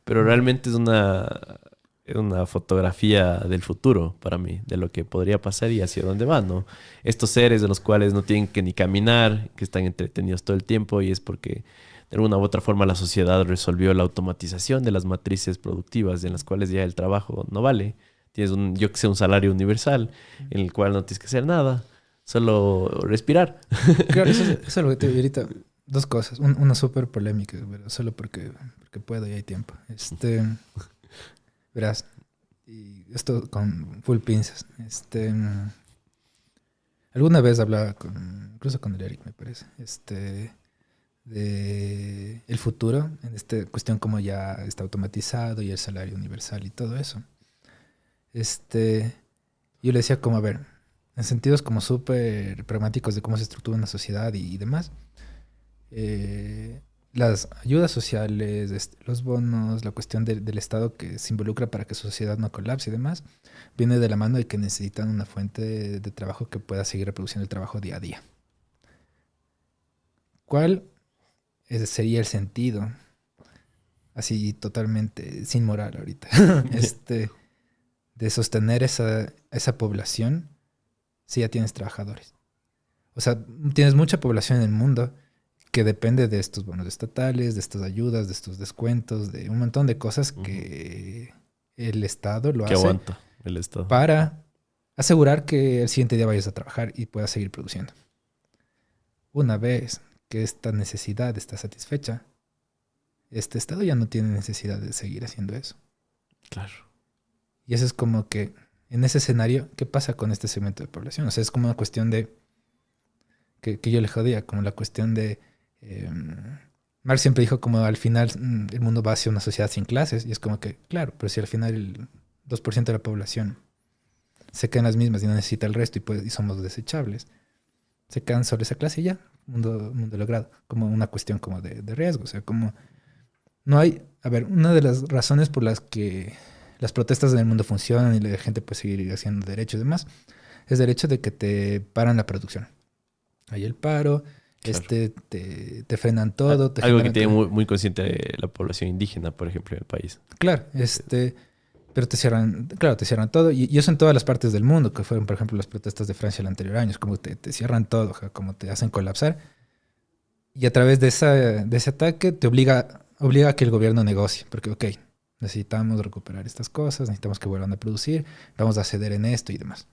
Pero realmente es una fotografía del futuro para mí, de lo que podría pasar y hacia dónde va, ¿no? Estos seres de los cuales no tienen que ni caminar, que están entretenidos todo el tiempo y es porque de alguna u otra forma la sociedad resolvió la automatización de las matrices productivas en las cuales ya el trabajo no vale. Tienes un salario universal en el cual no tienes que hacer nada, solo respirar. Claro, eso es lo que te digo ahorita. Dos cosas. Una súper polémica, pero solo porque puedo y hay tiempo. Verás, y esto con full pinzas. Alguna vez hablaba incluso con el Eric, me parece, de el futuro, en esta cuestión como ya está automatizado y el salario universal y todo eso. Yo le decía como, a ver, en sentidos como súper pragmáticos de cómo se estructura una sociedad y demás, las ayudas sociales, los bonos, la cuestión del Estado que se involucra para que su sociedad no colapse y demás, viene de la mano de que necesitan una fuente de trabajo que pueda seguir reproduciendo el trabajo día a día. ¿Cuál sería el sentido? Así totalmente sin moral ahorita. De sostener esa población si ya tienes trabajadores. O sea, tienes mucha población en el mundo que depende de estos bonos estatales, de estas ayudas, de estos descuentos, de un montón de cosas que el Estado lo hace. Que aguanta el Estado. Para asegurar que el siguiente día vayas a trabajar y puedas seguir produciendo. Una vez que esta necesidad está satisfecha, este Estado ya no tiene necesidad de seguir haciendo eso. Claro. Y eso es como que, en ese escenario, ¿qué pasa con este segmento de población? O sea, es como una cuestión de, que yo le jodía, como la cuestión de, Marx siempre dijo como al final el mundo va hacia una sociedad sin clases, y es como que, claro, pero si al final el 2% de la población se quedan las mismas y no necesita el resto y somos desechables, se quedan sobre esa clase y ya, mundo logrado, como una cuestión como de riesgo, o sea, como no hay, a ver, una de las razones por las que las protestas en el mundo funcionan y la gente puede seguir haciendo derechos y demás, es el hecho de que te paran la producción. Hay el paro, claro. Te frenan todo. Algo que tiene muy consciente la población indígena, por ejemplo, en el país. Claro, pero te cierran todo. Y eso en todas las partes del mundo, que fueron, por ejemplo, las protestas de Francia el anterior año. Es como te cierran todo, o sea, como te hacen colapsar. Y a través de ese ataque te obliga a que el gobierno negocie. Porque, ok, necesitamos recuperar estas cosas, necesitamos que vuelvan a producir, vamos a ceder en esto y demás.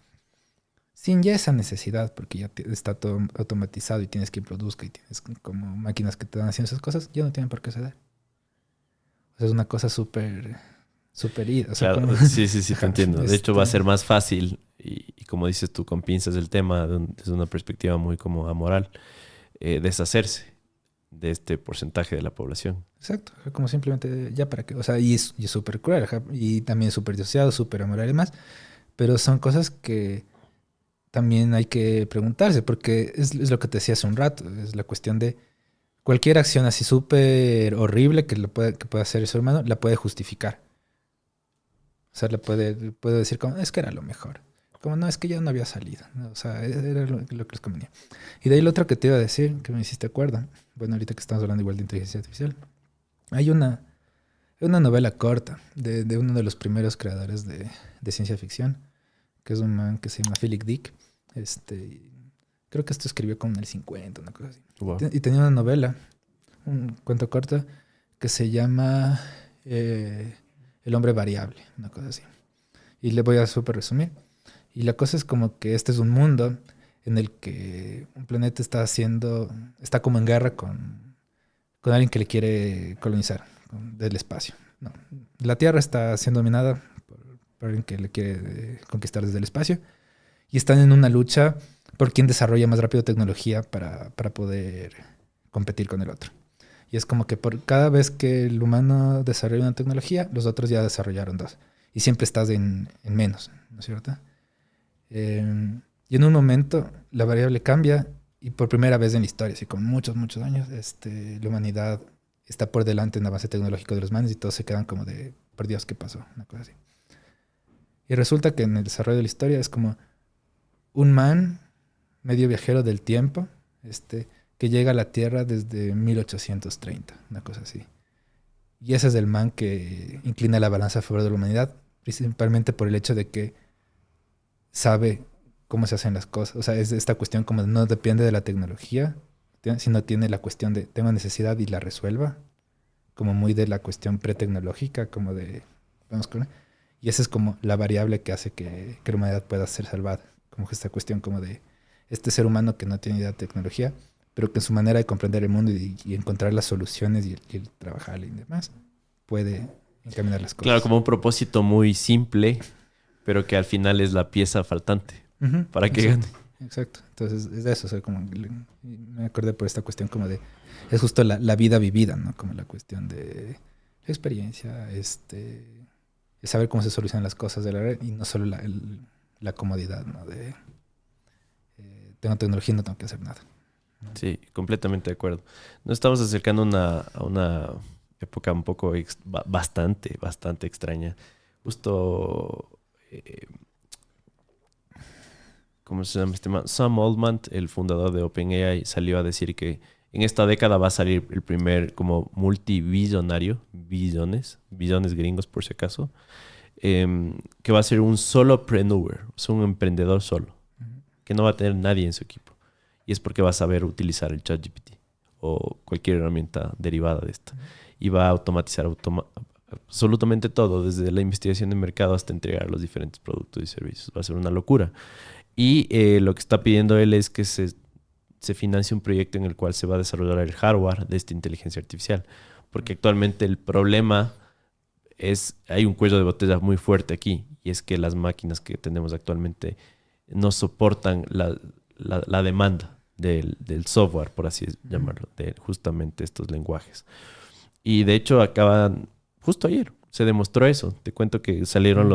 Sin ya esa necesidad, porque ya está todo automatizado y tienes que produzca y tienes como máquinas que te van haciendo esas cosas, ya no tienen por qué ceder. O sea, es una cosa súper ida. O sea, claro, como... sí, te entiendo. De hecho, va a ser más fácil, y como dices tú, con pinzas el tema, desde una perspectiva muy como amoral, deshacerse de este porcentaje de la población. Exacto, como simplemente ya para qué. O sea, y es súper cruel, y también súper disociado, súper amoral y demás, pero son cosas que también hay que preguntarse, porque es lo que te decía hace un rato, es la cuestión de cualquier acción así súper horrible que pueda hacer el ser humano, la puede justificar. O sea, puede decir como, es que era lo mejor. Como no, es que ya no había salido, ¿no? O sea, era lo que les convenía. Y de ahí lo otro que te iba a decir, que me hiciste acuerdo. Bueno, ahorita que estamos hablando igual de inteligencia artificial. Hay una novela corta de uno de los primeros creadores de ciencia ficción, que es un man que se llama Philip Dick. Creo que esto escribió como en el 50, una cosa así. Wow. Y tenía una novela, un cuento corto, que se llama El hombre variable, una cosa así. Y le voy a súper resumir. Y la cosa es como que este es un mundo en el que un planeta está como en guerra con alguien que le quiere colonizar del espacio. No, la Tierra está siendo dominada por alguien que le quiere conquistar desde el espacio. Y están en una lucha por quién desarrolla más rápido tecnología para poder competir con el otro. Y es como que por cada vez que el humano desarrolla una tecnología, los otros ya desarrollaron dos. Y siempre estás en menos, ¿no es cierto? Y en un momento la variable cambia y por primera vez en la historia, así como muchos, muchos años, la humanidad está por delante en avance tecnológico de los manes y todos se quedan como de, por Dios, ¿qué pasó? Una cosa así. Y resulta que en el desarrollo de la historia es como un man medio viajero del tiempo, que llega a la Tierra desde 1830, una cosa así. Y ese es el man que inclina la balanza a favor de la humanidad, principalmente por el hecho de que sabe cómo se hacen las cosas. O sea, es esta cuestión como no depende de la tecnología, sino tiene la cuestión de tengo necesidad y la resuelva, como muy de la cuestión pretecnológica, como de vamos con... Y esa es como la variable que hace que la humanidad pueda ser salvada. Como que esta cuestión como de este ser humano que no tiene idea de tecnología, pero que en su manera de comprender el mundo y encontrar las soluciones y el trabajar y demás, puede encaminar las cosas. Claro, como un propósito muy simple, pero que al final es la pieza faltante para que gane. Exacto. Entonces es de eso. O sea, como me acordé por esta cuestión como de... Es justo la vida vivida, ¿no? Como la cuestión de la experiencia, saber cómo se solucionan las cosas de la red y no solo la comodidad, ¿no? De tengo tecnología y no tengo que hacer nada. Sí, completamente de acuerdo. Nos estamos acercando a una época un poco bastante extraña. Justo, ¿cómo se llama este man? Sam Altman, el fundador de OpenAI, salió a decir que en esta década va a salir el primer como multibillonario, billones gringos por si acaso, que va a ser un solopreneur, o sea, un emprendedor solo, que no va a tener nadie en su equipo. Y es porque va a saber utilizar el ChatGPT o cualquier herramienta derivada de esta. Y va a automatizar absolutamente todo, desde la investigación de mercado hasta entregar los diferentes productos y servicios. Va a ser una locura. Y lo que está pidiendo él es que se financie un proyecto en el cual se va a desarrollar el hardware de esta inteligencia artificial. Porque actualmente el problema hay un cuello de botella muy fuerte aquí. Y es que las máquinas que tenemos actualmente no soportan la demanda del software, por así llamarlo, de justamente estos lenguajes. Y de hecho justo ayer se demostró eso. Te cuento que salieron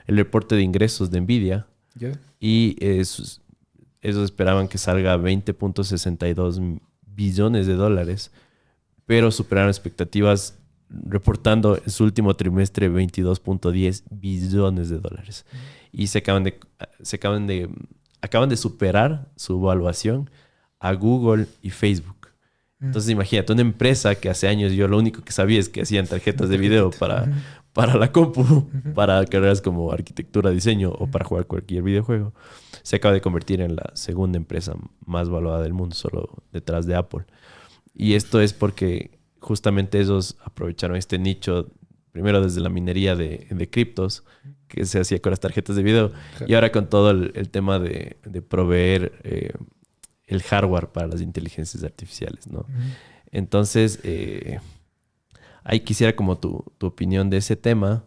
el reporte de ingresos de Nvidia y ellos esperaban que salga 20.62 billones de dólares, pero superaron expectativas reportando en su último trimestre 22.10 billones de dólares. Y acaban de superar su evaluación a Google y Facebook. Entonces imagínate, una empresa que hace años yo lo único que sabía es que hacían tarjetas de video para la compu, para carreras como arquitectura, diseño o para jugar cualquier videojuego, se acaba de convertir en la segunda empresa más valuada del mundo, solo detrás de Apple. Y esto es porque justamente ellos aprovecharon este nicho, primero desde la minería de criptos, que se hacía con las tarjetas de video, y ahora con todo el tema de proveer el hardware para las inteligencias artificiales, ¿no? Entonces, ahí quisiera como tu opinión de ese tema,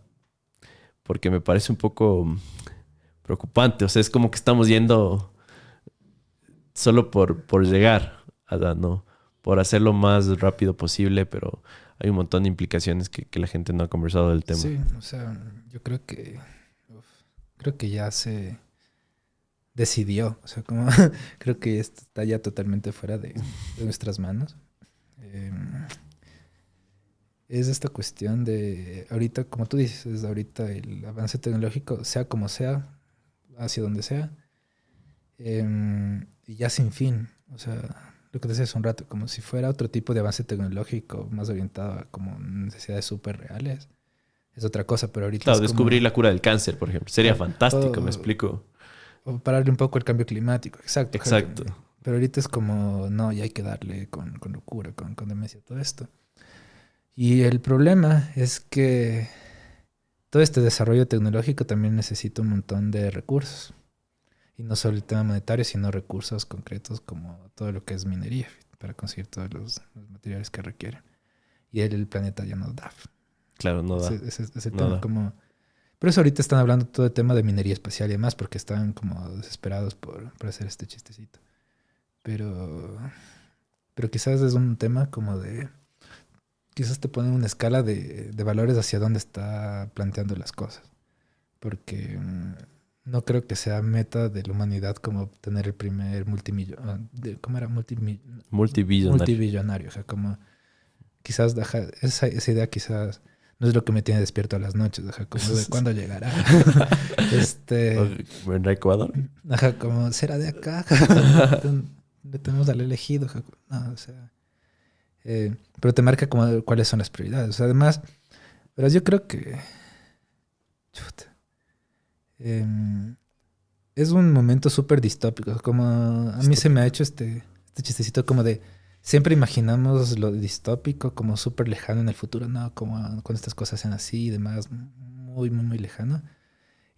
porque me parece un poco preocupante. O sea, es como que estamos yendo solo por llegar, ¿no? Por hacerlo más rápido posible, pero hay un montón de implicaciones que la gente no ha conversado del tema. Sí, o sea, yo creo que ya se decidió. O sea, como creo que esto está ya totalmente fuera de nuestras manos. Es esta cuestión de ahorita, como tú dices, ahorita el avance tecnológico, sea como sea, hacia donde sea. Y ya sin fin. O sea, lo que te decía hace un rato, como si fuera otro tipo de avance tecnológico más orientado a como necesidades súper reales. Es otra cosa, pero ahorita Claro, es descubrir como, la cura del cáncer, por ejemplo. Sería fantástico, o- me explico. o pararle un poco el cambio climático. Exacto. Exacto. Pero ahorita es como, no, ya hay que darle con locura, con demencia, todo esto. Y el problema es que todo este desarrollo tecnológico también necesita un montón de recursos. Y no solo el tema monetario, sino recursos concretos como todo lo que es minería para conseguir todos los materiales que requieren. Y el planeta ya nos da. Claro, no da. Ese No tema da. como... Por eso ahorita están hablando todo el tema de minería espacial y demás, porque están como desesperados por hacer este chistecito. Pero quizás es un tema como de... Quizás te ponen una escala de valores hacia dónde está planteando las cosas. Porque no creo que sea meta de la humanidad como tener el primer multimillonario. ¿Cómo era? Multibillonario. Multibillonario. O sea, como quizás esa idea quizás no es lo que me tiene despierto a las noches. Ajá, como de cuándo llegará. ¿En Ecuador? Ajá, como será de acá. Le tenemos al elegido. Ajá, no, o sea... pero te marca como cuáles son las prioridades. O sea, además, pero yo creo que chuta, es un momento súper distópico. Como a mí se me ha hecho este chistecito como de siempre imaginamos lo distópico como súper lejano en el futuro, ¿no? Como cuando estas cosas sean así y demás, muy, muy, muy lejano.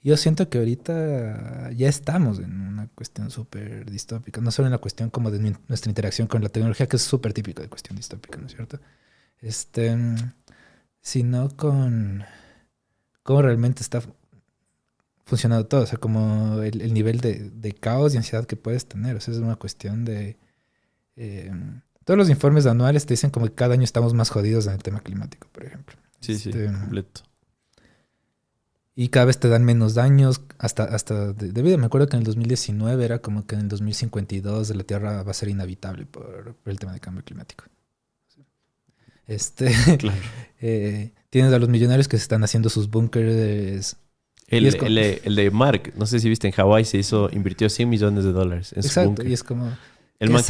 Yo siento que ahorita ya estamos en una cuestión súper distópica, no solo en la cuestión como de nuestra interacción con la tecnología, que es súper típico de cuestión distópica, ¿no es cierto? Sino con cómo realmente está funcionando todo, o sea, como el nivel de caos y ansiedad que puedes tener, o sea, es una cuestión de... todos los informes anuales te dicen como que cada año estamos más jodidos en el tema climático, por ejemplo. Sí, completo. Y cada vez te dan menos daños hasta de vida. Me acuerdo que en el 2019 era como que en el 2052 la Tierra va a ser inhabitable por el tema del cambio climático. Claro. Tienes a los millonarios que se están haciendo sus búnkeres. El de Mark, no sé si viste, en Hawái invirtió $100 millones en su Exacto, búnker. y es como... El man,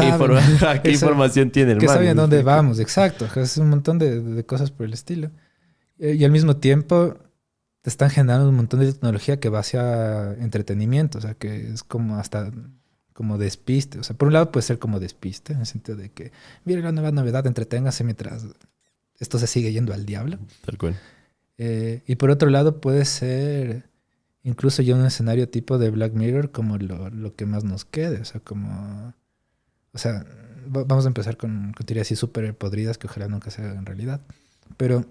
¿qué información tiene el que man? sabe a dónde vamos, exacto. Es un montón de cosas por el estilo. Y al mismo tiempo te están generando un montón de tecnología que va hacia entretenimiento, o sea, que es como hasta como despiste. O sea, por un lado puede ser como despiste, en el sentido de que, mire la nueva novedad, entreténgase mientras esto se sigue yendo al diablo. Tal cual. Y por otro lado puede ser incluso ya un escenario tipo de Black Mirror como lo que más nos quede, o sea, como... O sea, vamos a empezar con teorías así súper podridas que ojalá nunca se hagan en realidad. Pero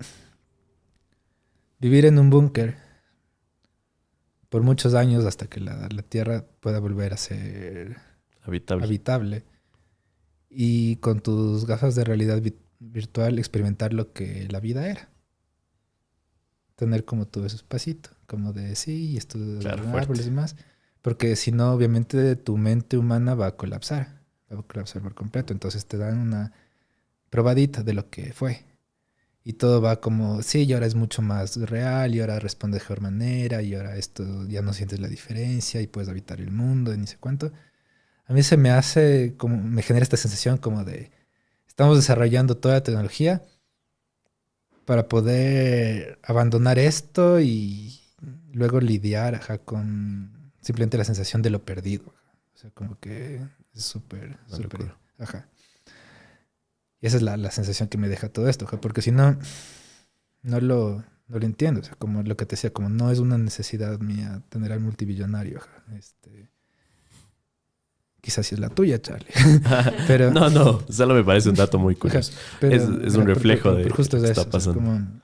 vivir en un búnker por muchos años hasta que la Tierra pueda volver a ser habitable y con tus gafas de realidad virtual experimentar lo que la vida era. Tener como todo ese espacito, como de sí, esto de claro, los árboles y demás. Porque si no, obviamente tu mente humana va a colapsar. Va a colapsar por completo. Entonces te dan una probadita de lo que fue. Y todo va como, sí, y ahora es mucho más real, y ahora responde de mejor manera, y ahora esto ya no sientes la diferencia, y puedes habitar el mundo, y ni sé cuánto. A mí se me hace, como me genera esta sensación como de, estamos desarrollando toda la tecnología para poder abandonar esto y luego lidiar con simplemente la sensación de lo perdido. O sea, como que es súper, súper... Ajá. Y esa es la sensación que me deja todo esto, porque si no, no lo entiendo. O sea, como lo que te decía, como no es una necesidad mía tener al multibillonario. Quizás sí es la tuya, Charlie. Pero, no, solo me parece un dato muy curioso. Pero, es un reflejo de justo lo que eso, está pasando. O sea, como,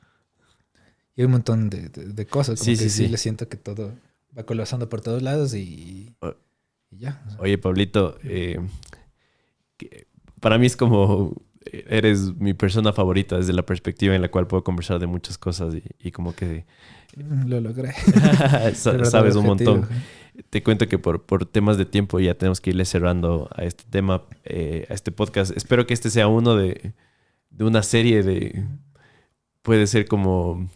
y hay un montón de cosas. Como que sí le siento que todo va colapsando por todos lados y ya. O sea. Oye, Pablito, para mí es como... Eres mi persona favorita desde la perspectiva en la cual puedo conversar de muchas cosas y como que... Lo logré. Sabes un montón. Te cuento que por temas de tiempo ya tenemos que irle cerrando a este tema, a este podcast. Espero que este sea uno de una serie de... Puede ser como...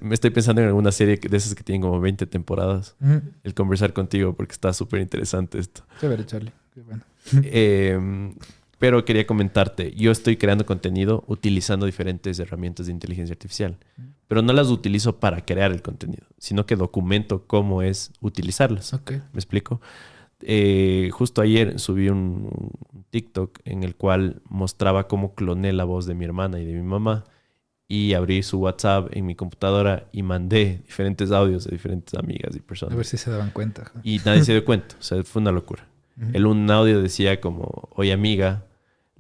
Me estoy pensando en alguna serie de esas que tienen como 20 temporadas. Ujú. El conversar contigo porque está súper interesante esto. Chévere, Charlie. Qué bueno. Pero quería comentarte, yo estoy creando contenido utilizando diferentes herramientas de inteligencia artificial, pero no las utilizo para crear el contenido, sino que documento cómo es utilizarlas. Ok. ¿Me explico? Justo ayer subí un TikTok en el cual mostraba cómo cloné la voz de mi hermana y de mi mamá y abrí su WhatsApp en mi computadora y mandé diferentes audios de diferentes amigas y A personas. ver si se daban cuenta. Ajá. Y nadie se dio cuenta. O sea, fue una locura. Ujú. Un audio decía como, oye amiga,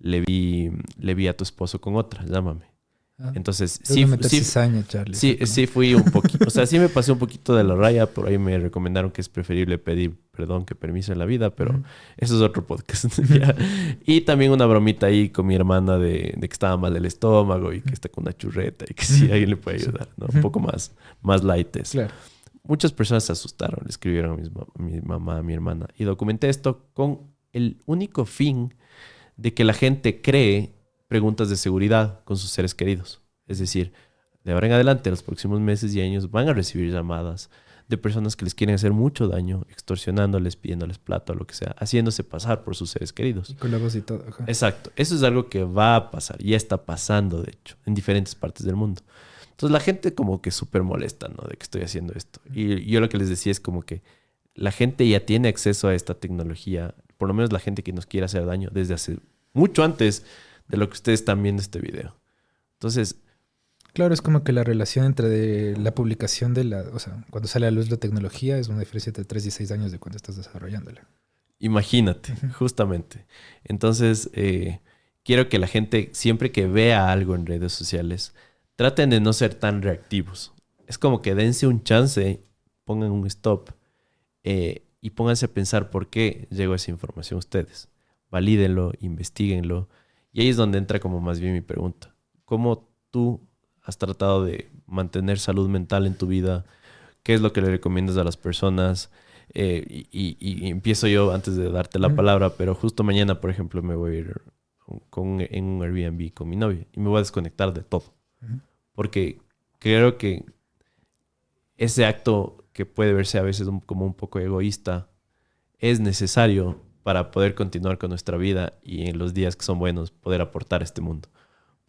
le vi a tu esposo con otra, llámame. Ah, Entonces, te sí, vas a meter sí, cizaña, Charlie. sí, ¿Cómo? sí fui un poquito, o sea, sí me pasé un poquito de la raya, por ahí me recomendaron que es preferible pedir perdón que permiso en la vida, pero Ujú. eso es otro podcast. Ya. Y también una bromita ahí con mi hermana de que estaba mal del estómago y que está con una churreta y que sí, alguien le puede ayudar, ¿no? Un poco más light eso. Claro. Muchas personas se asustaron, le escribieron a mi mamá, a mi hermana. Y documenté esto con el único fin de que la gente cree preguntas de seguridad con sus seres queridos. Es decir, de ahora en adelante, los próximos meses y años, van a recibir llamadas de personas que les quieren hacer mucho daño, extorsionándoles, pidiéndoles plata o lo que sea, haciéndose pasar por sus seres queridos. Y con la voz y todo. Ajá. Exacto. Eso es algo que va a pasar. Ya está pasando, de hecho, en diferentes partes del mundo. Entonces la gente como que súper molesta, ¿no? De que estoy haciendo esto. Y yo lo que les decía es como que la gente ya tiene acceso a esta tecnología, por lo menos la gente que nos quiere hacer daño, desde hace mucho antes de lo que ustedes están viendo este video. Entonces, Claro, es como que la relación entre la publicación de la... O sea, cuando sale a luz la tecnología es una diferencia entre 3 y 6 años de cuando estás desarrollándola. imagínate, justamente. Entonces, quiero que la gente, siempre que vea algo en redes sociales, traten de no ser tan reactivos. Es como que dense un chance, pongan un stop y pónganse a pensar por qué llegó esa información a ustedes. Valídenlo, investiguenlo. Y ahí es donde entra como más bien mi pregunta. ¿Cómo tú has tratado de mantener salud mental en tu vida? ¿Qué es lo que le recomiendas a las personas? Y empiezo yo antes de darte la palabra, pero justo mañana, por ejemplo, me voy a ir en un Airbnb con mi novia y me voy a desconectar de todo. Porque creo que ese acto que puede verse a veces como un poco egoísta es necesario para poder continuar con nuestra vida y en los días que son buenos poder aportar a este mundo.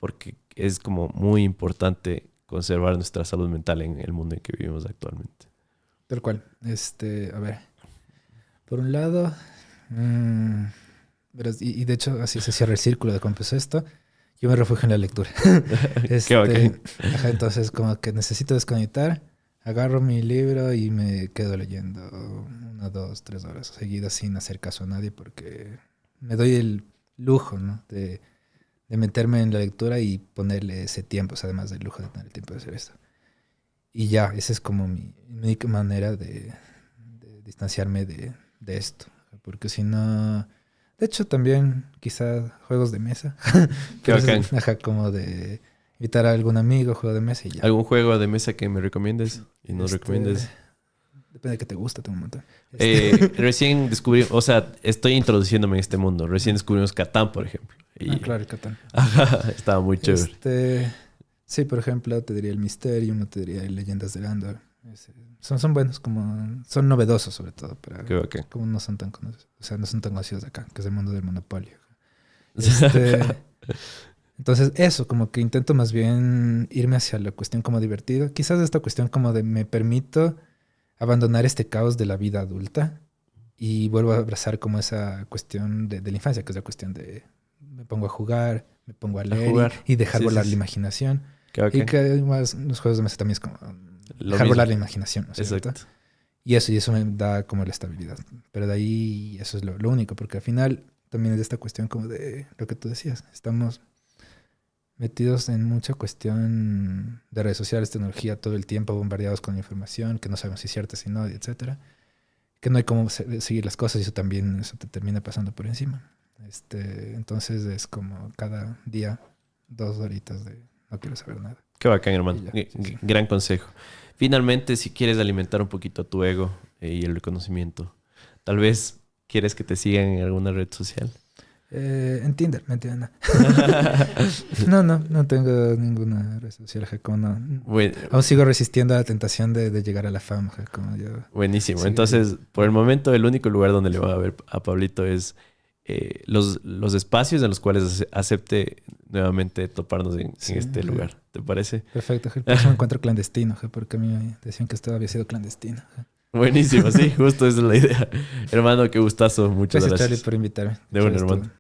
Porque es como muy importante conservar nuestra salud mental en el mundo en que vivimos actualmente. Tal cual. A ver. Por un lado, verás, y de hecho así se cierra el círculo de cómo empezó esto. Yo me refugio en la lectura. Qué bacán. Ajá, entonces como que necesito desconectar, agarro mi libro y me quedo leyendo 1, 2, 3 horas seguidas sin hacer caso a nadie porque me doy el lujo, ¿no? de meterme en la lectura y ponerle ese tiempo, o sea, además del lujo de tener el tiempo de hacer esto. Y ya, esa es como mi única manera de distanciarme de esto. Porque si no... De hecho, también quizá juegos de mesa. Qué bacán. Ajá, como de invitar a algún amigo, juego de mesa y ya. ¿Algún juego de mesa que me recomiendes y nos recomiendes? Depende de qué te gusta, tengo un montón. Recién descubrí, o sea, estoy introduciéndome en este mundo. Recién descubrimos Catán, por ejemplo. Y, Claro, el Catán. ajá, estaba muy chévere. Sí, por ejemplo, te diría el Mysterium, te diría el Leyendas de Landor. Son buenos, como son novedosos sobre todo, pero Qué bacán. como no son tan conocidos, o sea, no son tan conocidos de acá, que es el mundo del monopolio. Entonces eso, como que intento más bien irme hacia la cuestión como divertido. Quizás esta cuestión como de me permito abandonar este caos de la vida adulta y vuelvo a abrazar como esa cuestión de la infancia, que es la cuestión de me pongo a jugar, me pongo a leer y dejar Sí, volar sí, la sí. imaginación. Qué bacán. Y que además los juegos de mesa también es como Lo dejar mismo. volar la imaginación, ¿no es cierto? Exacto. Y eso me da como la estabilidad. Pero de ahí eso es lo único, porque al final también es esta cuestión como de lo que tú decías. Estamos metidos en mucha cuestión de redes sociales, tecnología, todo el tiempo bombardeados con información, que no sabemos si es cierta, si no, etcétera. Que no hay cómo seguir las cosas y eso también eso te termina pasando por encima. Entonces es como cada día 2 horitas de no quiero saber nada. Qué bacán, hermano. Y ya, sí. Gran consejo. Finalmente, si quieres alimentar un poquito tu ego y el reconocimiento, tal vez quieres que te sigan en alguna red social. En Tinder, mentira, no. No tengo ninguna red social, como no. Bueno, Aún sigo resistiendo a la tentación de llegar a la fama, como yo. buenísimo. Sí. Entonces, por el momento, el único lugar donde le va a ver a Pablito es los espacios en los cuales acepte nuevamente toparnos en este lugar. ¿Te parece? Perfecto, el próximo encuentro clandestino, porque a mí me decían que esto había sido clandestino. Buenísimo, sí, justo esa es la idea. Hermano, qué gustazo. Muchas Gracias, gracias. Charlie, por invitarme. De bueno, Estuvo- hermano.